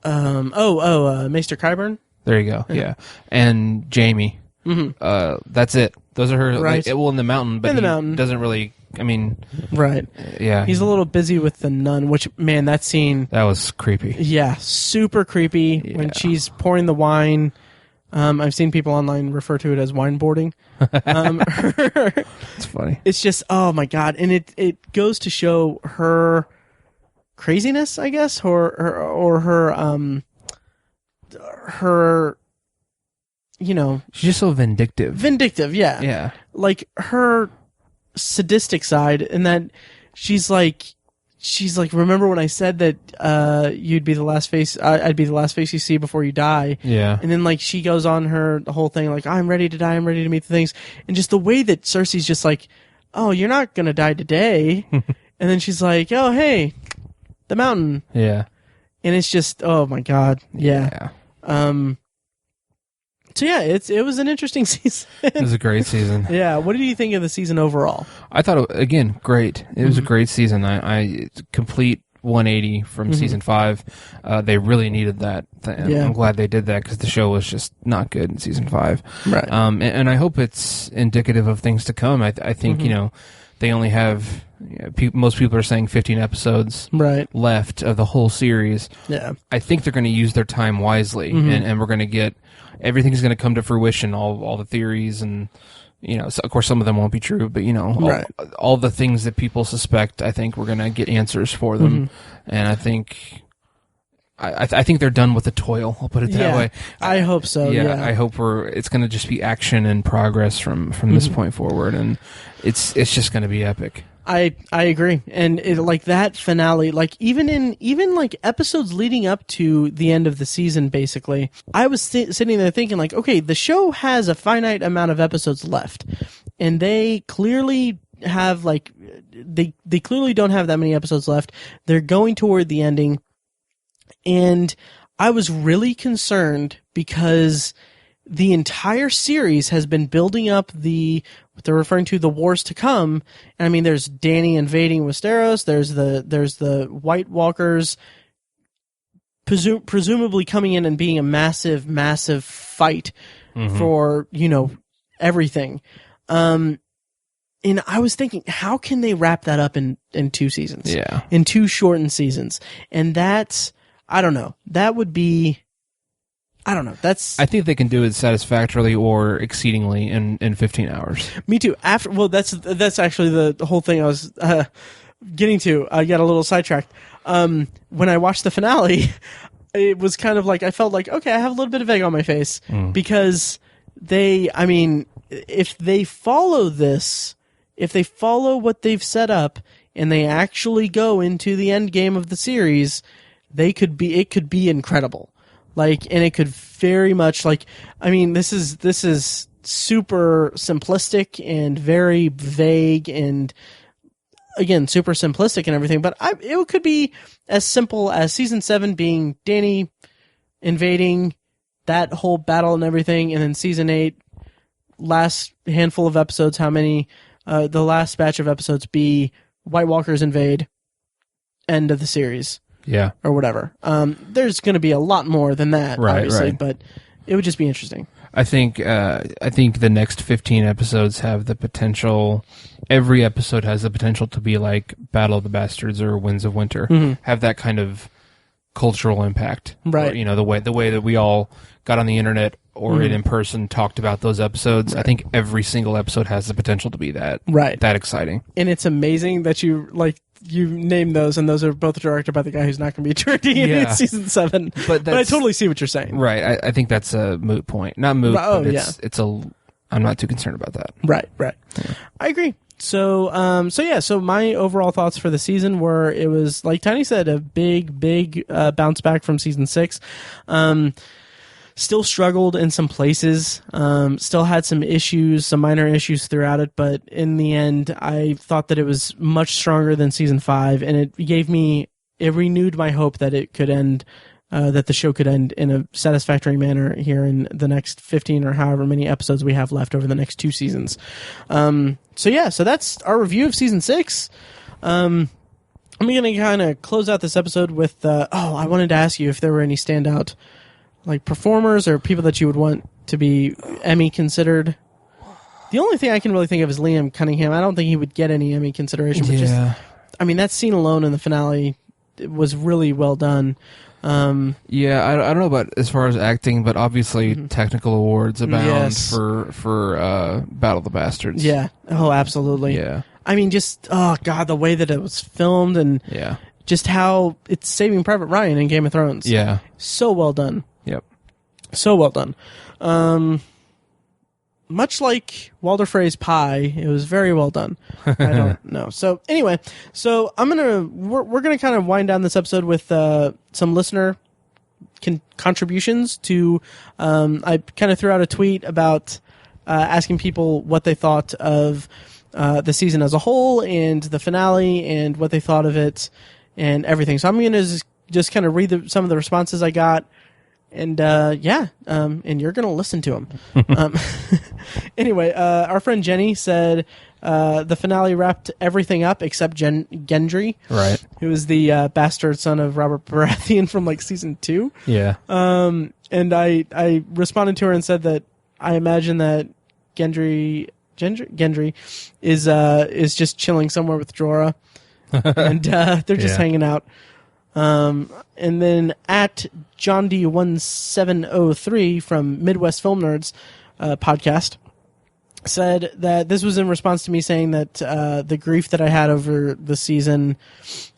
Maester Qyburn? There you go, yeah. And Jaime. That's it. Those are her. Right. In the mountain, but he doesn't really. I mean, right? Yeah, he's a little busy with the nun. Which that scene that was creepy. Yeah, super creepy when she's pouring the wine. I've seen people online refer to it as wine boarding. It's funny. It's just oh my God, and it goes to show her craziness, I guess, or her. She's just so vindictive. Vindictive, yeah. Yeah. Like her sadistic side, and that she's like, remember when I said that you'd be the last face, I'd be the last face you see before you die. Yeah. And then like she goes on the whole thing like, I'm ready to die, I'm ready to meet the things, and just the way that Cersei's just like, oh, you're not gonna die today, and then she's like, oh hey, the mountain. Yeah. And it's just, oh my God, yeah. So yeah, it was an interesting season. It was a great season. Yeah. What did you think of the season overall? I thought, again, great. It was a great season. I complete 180 from season 5. They really needed that. I'm glad they did that because the show was just not good in season 5. Right. And I hope it's indicative of things to come. I think, they only have, most people are saying 15 episodes left of the whole series. Yeah. I think they're going to use their time wisely and we're going to get, everything's going to come to fruition, all the theories and, so of course some of them won't be true, but all the things that people suspect, I think we're going to get answers for them. And I think, I think they're done with the toil. I'll put it that way. I hope so. Yeah. I hope it's going to just be action and progress from this point forward, and it's just going to be epic. I agree, and like that finale, like even like episodes leading up to the end of the season, basically, I was sitting there thinking like, okay, the show has a finite amount of episodes left, and they clearly have like they clearly don't have that many episodes left. They're going toward the ending. And I was really concerned because the entire series has been building up what they're referring to the wars to come. And I mean, there's Dany invading Westeros. There's the White Walkers presumably coming in and being a massive, massive fight for, everything. And I was thinking, how can they wrap that up in 2 seasons? Yeah. In 2 shortened seasons. And that's, I don't know. That would be, I don't know. I think they can do it satisfactorily or exceedingly in 15 hours. Me too. That's actually the whole thing I was getting to. I got a little sidetracked. When I watched the finale, it was kind of like, I felt like, okay, I have a little bit of egg on my face because if they follow this, if they follow what they've set up and they actually go into the end game of the series, it could be incredible. and it could very much this is super simplistic and very vague and again super simplistic and everything, but it could be as simple as season 7 being Dany invading that whole battle and everything, and then season 8 last handful of episodes, how many the last batch of episodes be White Walkers invade, end of the series. Yeah. Or whatever. There's going to be a lot more than that, obviously, right. but it would just be interesting. I think the next 15 episodes have the potential. Every episode has the potential to be like Battle of the Bastards or Winds of Winter. Mm-hmm. Have that kind of cultural impact, right? Or, the way that we all got on the internet or in person talked about those episodes. Right. I think every single episode has the potential to be that, right? That exciting. And it's amazing that you named those, and those are both directed by the guy who's not going to be directing in season 7. But I totally see what you're saying. Right. I think that's a moot point. Not moot, but it's I'm not too concerned about that. Right. Yeah. I agree. So my overall thoughts for the season were, it was, like Tiny said, a big bounce back from season 6. Still struggled in some places, still had some minor issues throughout it, but in the end, I thought that it was much stronger than season 5, and it renewed my hope that it could end, that the show could end in a satisfactory manner here in the next 15 or however many episodes we have left over the next 2 seasons. So that's our review of season 6. I'm going to kind of close out this episode with, I wanted to ask you if there were any standout performers or people that you would want to be Emmy considered. The only thing I can really think of is Liam Cunningham. I don't think he would get any Emmy consideration, but that scene alone in the finale was really well done. I don't know about as far as acting, but obviously technical awards abound for Battle of the Bastards. Yeah. Oh, absolutely. Yeah. The way that it was filmed and just how it's Saving Private Ryan in Game of Thrones. Yeah. So well done. Yep. So well done. Much like Walder Frey's pie, it was very well done. I don't know. So anyway, we're gonna kind of wind down this episode with some listener contributions to. I kind of threw out a tweet about asking people what they thought of the season as a whole and the finale and what they thought of it and everything. So I'm gonna just kind of read some of the responses I got. And and you're gonna listen to them. Anyway, our friend Jenny said the finale wrapped everything up except Gendry, right? Who was the bastard son of Robert Baratheon from season 2. Yeah. And I responded to her and said that I imagine that Gendry is just chilling somewhere with Jorah, and they're just hanging out. And then at John D1703 from Midwest Film Nerds podcast said that this was in response to me saying that the grief that I had over the season,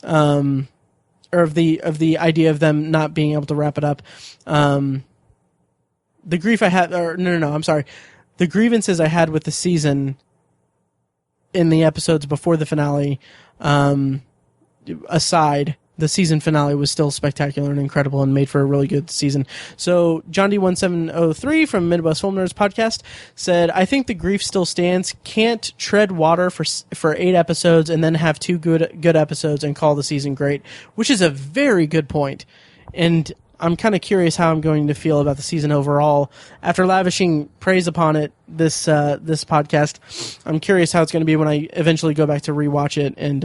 or of the idea of them not being able to wrap it up, the grief I had, or no, I'm sorry, the grievances I had with the season in the episodes before the finale, aside, the season finale was still spectacular and incredible and made for a really good season. So John D1703 from Midwest Film Nerds podcast said, I think the grief still stands. Can't tread water for 8 episodes and then have 2 good episodes and call the season great, which is a very good point. And I'm kind of curious how I'm going to feel about the season overall. After lavishing praise upon it this podcast, I'm curious how it's going to be when I eventually go back to rewatch it and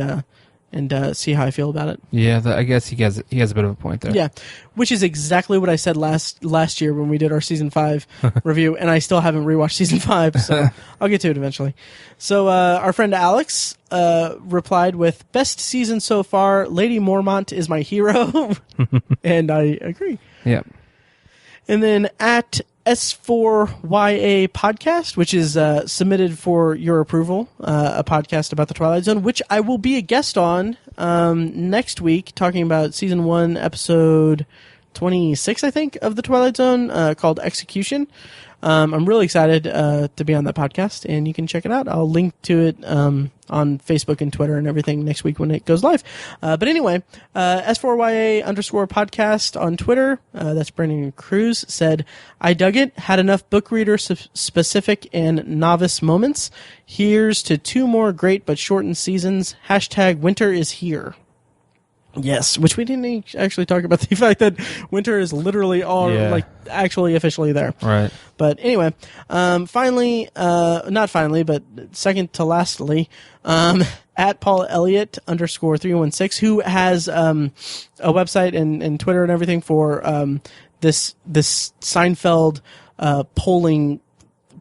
see how I feel about it. Yeah, I guess he has a bit of a point there. Yeah, which is exactly what I said last year when we did our season 5 review, and I still haven't rewatched season 5, so I'll get to it eventually. So our friend Alex replied with, best season so far, Lady Mormont is my hero, and I agree. Yeah. And then at S4YA podcast, which is submitted for your approval, a podcast about the Twilight Zone, which I will be a guest on next week, talking about season 1, episode 26, I think, of the Twilight Zone, called Execution. I'm really excited to be on that podcast, and you can check it out. I'll link to it on Facebook and Twitter and everything next week when it goes live. But anyway, S4YA_podcast on Twitter, that's Brandon Cruz, said, I dug it, had enough book reader specific and novice moments. Here's to 2 more great but shortened seasons. #winter is here. Yes, which we didn't actually talk about the fact that winter is literally actually officially there. Right. But anyway, not finally, but second to lastly, at Paul Elliott _316, who has a website and Twitter and everything for this Seinfeld polling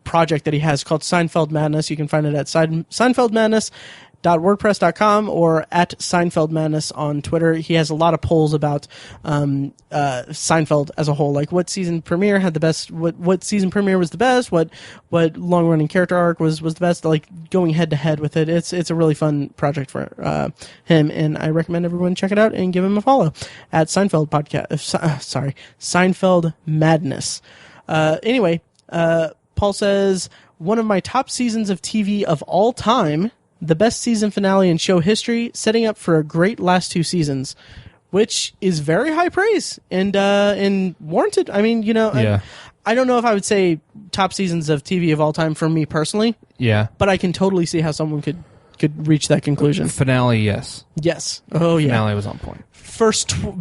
project that he has called Seinfeld Madness. You can find it at seinfeldmadness.wordpress.com or at Seinfeld Madness on Twitter. He has a lot of polls about Seinfeld as a whole, like what season premiere had the best, what season premiere was the best, what long running character arc was the best, like going head to head with it. It's a really fun project for him, and I recommend everyone check it out and give him a follow at Seinfeld Seinfeld Madness. Anyway, Paul says, one of my top seasons of TV of all time, the best season finale in show history, setting up for a great last 2 seasons, which is very high praise and warranted. I mean, yeah. I don't know if I would say top seasons of TV of all time for me personally. Yeah. But I can totally see how someone could reach that conclusion. Finale, yes. Yes. Oh, yeah. Finale was on point.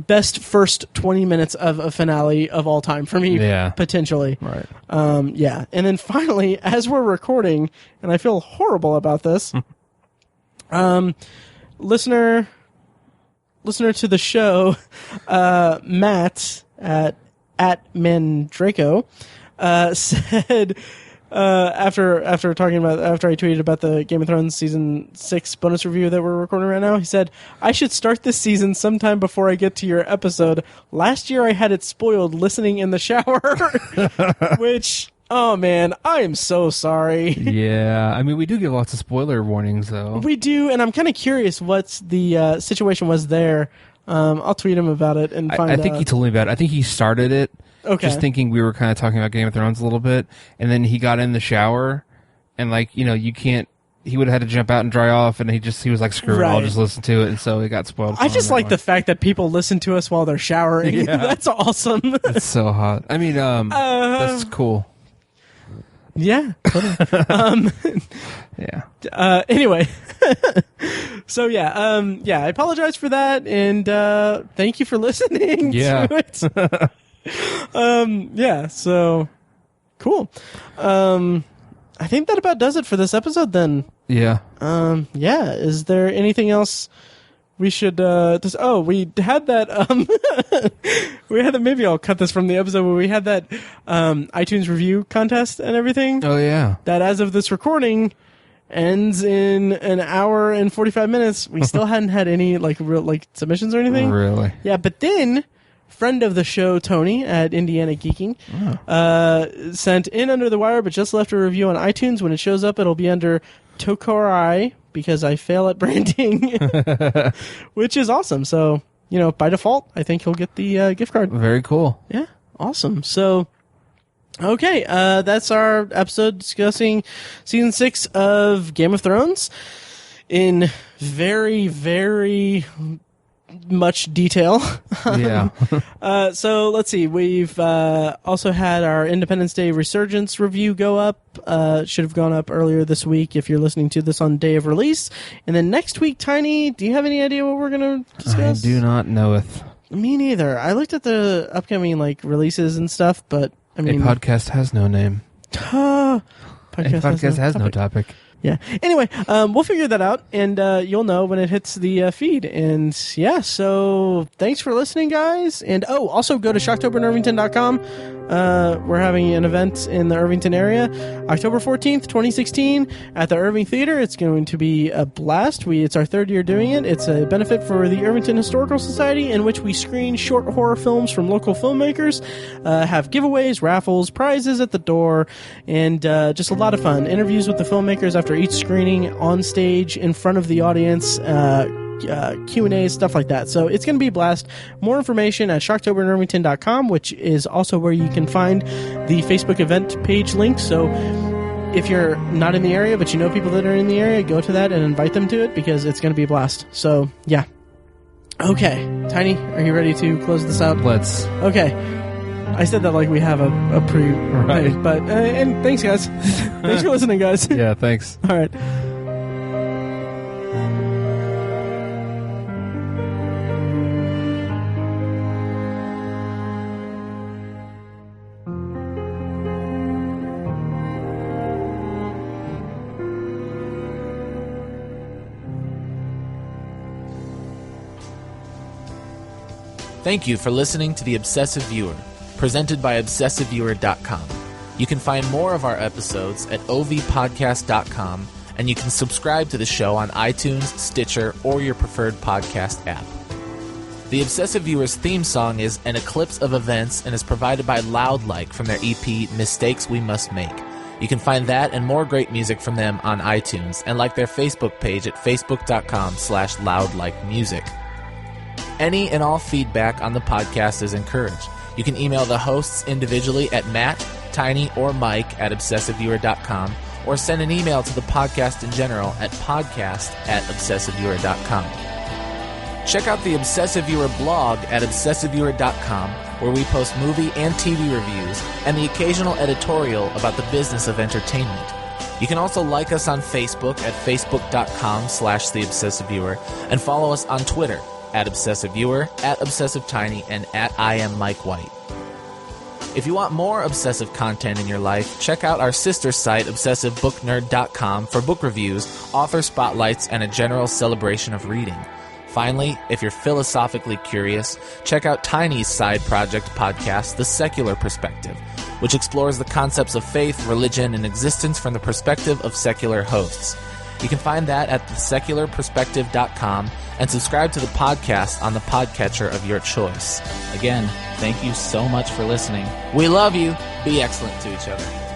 Best first 20 minutes of a finale of all time for me, potentially. Right. Yeah. And then finally, as we're recording, and I feel horrible about this, listener to the show, Matt at Mandraco, said, after I tweeted about the Game of Thrones season 6 bonus review that we're recording right now, he said, I should start this season sometime before I get to your episode. Last year I had it spoiled listening in the shower, which, oh man, I am so sorry. Yeah, I mean, we do give lots of spoiler warnings though. We do, and I'm kind of curious what the situation was there. I'll tweet him about it and find out. I think he told me about it. I think he started it. Okay. Just thinking we were kind of talking about Game of Thrones a little bit, and then he got in the shower, and you can't. He would have had to jump out and dry off, and he was like, "Screw it, I'll just listen to it," and so it got spoiled. I just like the fact that people listen to us while they're showering. Yeah. That's awesome. It's so hot. I mean, that's cool. Yeah. Totally. Yeah. Anyway, so I apologize for that, and thank you for listening. Yeah. To it. Yeah, so cool. I think that about does it for this episode then. Yeah. Yeah, is there anything else we should we had that maybe I'll cut this from the episode where we had that iTunes review contest and everything. Oh yeah. That as of this recording ends in an hour and 45 minutes. We still hadn't had any real submissions or anything. Really? Yeah, but then friend of the show, Tony at Indiana Geeking, sent in under the wire, but just left a review on iTunes. When it shows up, it'll be under Tokorai because I fail at branding, which is awesome. So, by default, I think he'll get the gift card. Very cool. Yeah, awesome. So, okay, that's our episode discussing season 6 of Game of Thrones in very, very much detail. Yeah. So let's see. We've also had our Independence Day Resurgence review go up. Should have gone up earlier this week if you're listening to this on day of release. And then next week, Tiny, do you have any idea what we're going to discuss? I do not knoweth. Me neither. I looked at the upcoming releases and stuff, but I mean, a podcast has no name. Podcast has no topic. Yeah. Anyway, we'll figure that out, and you'll know when it hits the feed. And yeah, so thanks for listening, guys. And also go to shocktoberinirvington.com. We're having an event in the Irvington area, October 14th, 2016, at the Irving Theater. It's going to be a blast. It's our 3rd year doing it. It's a benefit for the Irvington Historical Society, in which we screen short horror films from local filmmakers, have giveaways, raffles, prizes at the door, and just a lot of fun. Interviews with the filmmakers after each screening, on stage, in front of the audience, Q&A, stuff like that. So it's going to be a blast. More information at shocktoberinirvington.com, which is also where you can find the Facebook event page link. So if you're not in the area, but you know people that are in the area, go to that and invite them to it, because it's going to be a blast. So, yeah. Okay. Tiny, are you ready to close this out? Let's. Okay. I said that like we have a pre... Right. But, and thanks, guys. Thanks for listening, guys. Yeah, thanks. All right. Thank you for listening to The Obsessive Viewer, presented by ObsessiveViewer.com. You can find more of our episodes at ovpodcast.com, and you can subscribe to the show on iTunes, Stitcher, or your preferred podcast app. The Obsessive Viewer's theme song is An Eclipse of Events and is provided by Loudlike from their EP Mistakes We Must Make. You can find that and more great music from them on iTunes, and like their Facebook page at facebook.com/loudlikemusic. Any and all feedback on the podcast is encouraged. You can email the hosts individually at Matt, Tiny, or Mike at ObsessiveViewer.com, or send an email to the podcast in general at podcast@ObsessiveViewer.com. Check out the Obsessive Viewer blog at ObsessiveViewer.com, where we post movie and TV reviews and the occasional editorial about the business of entertainment. You can also like us on Facebook at Facebook.com/TheObsessiveViewer, and follow us on Twitter at ObsessiveViewer, at ObsessiveTiny, and at I Am Mike White. If you want more obsessive content in your life, check out our sister site, ObsessiveBookNerd.com, for book reviews, author spotlights, and a general celebration of reading. Finally, if you're philosophically curious, check out Tiny's side project podcast, The Secular Perspective, which explores the concepts of faith, religion, and existence from the perspective of secular hosts. You can find that at thesecularperspective.com and subscribe to the podcast on the podcatcher of your choice. Again, thank you so much for listening. We love you. Be excellent to each other.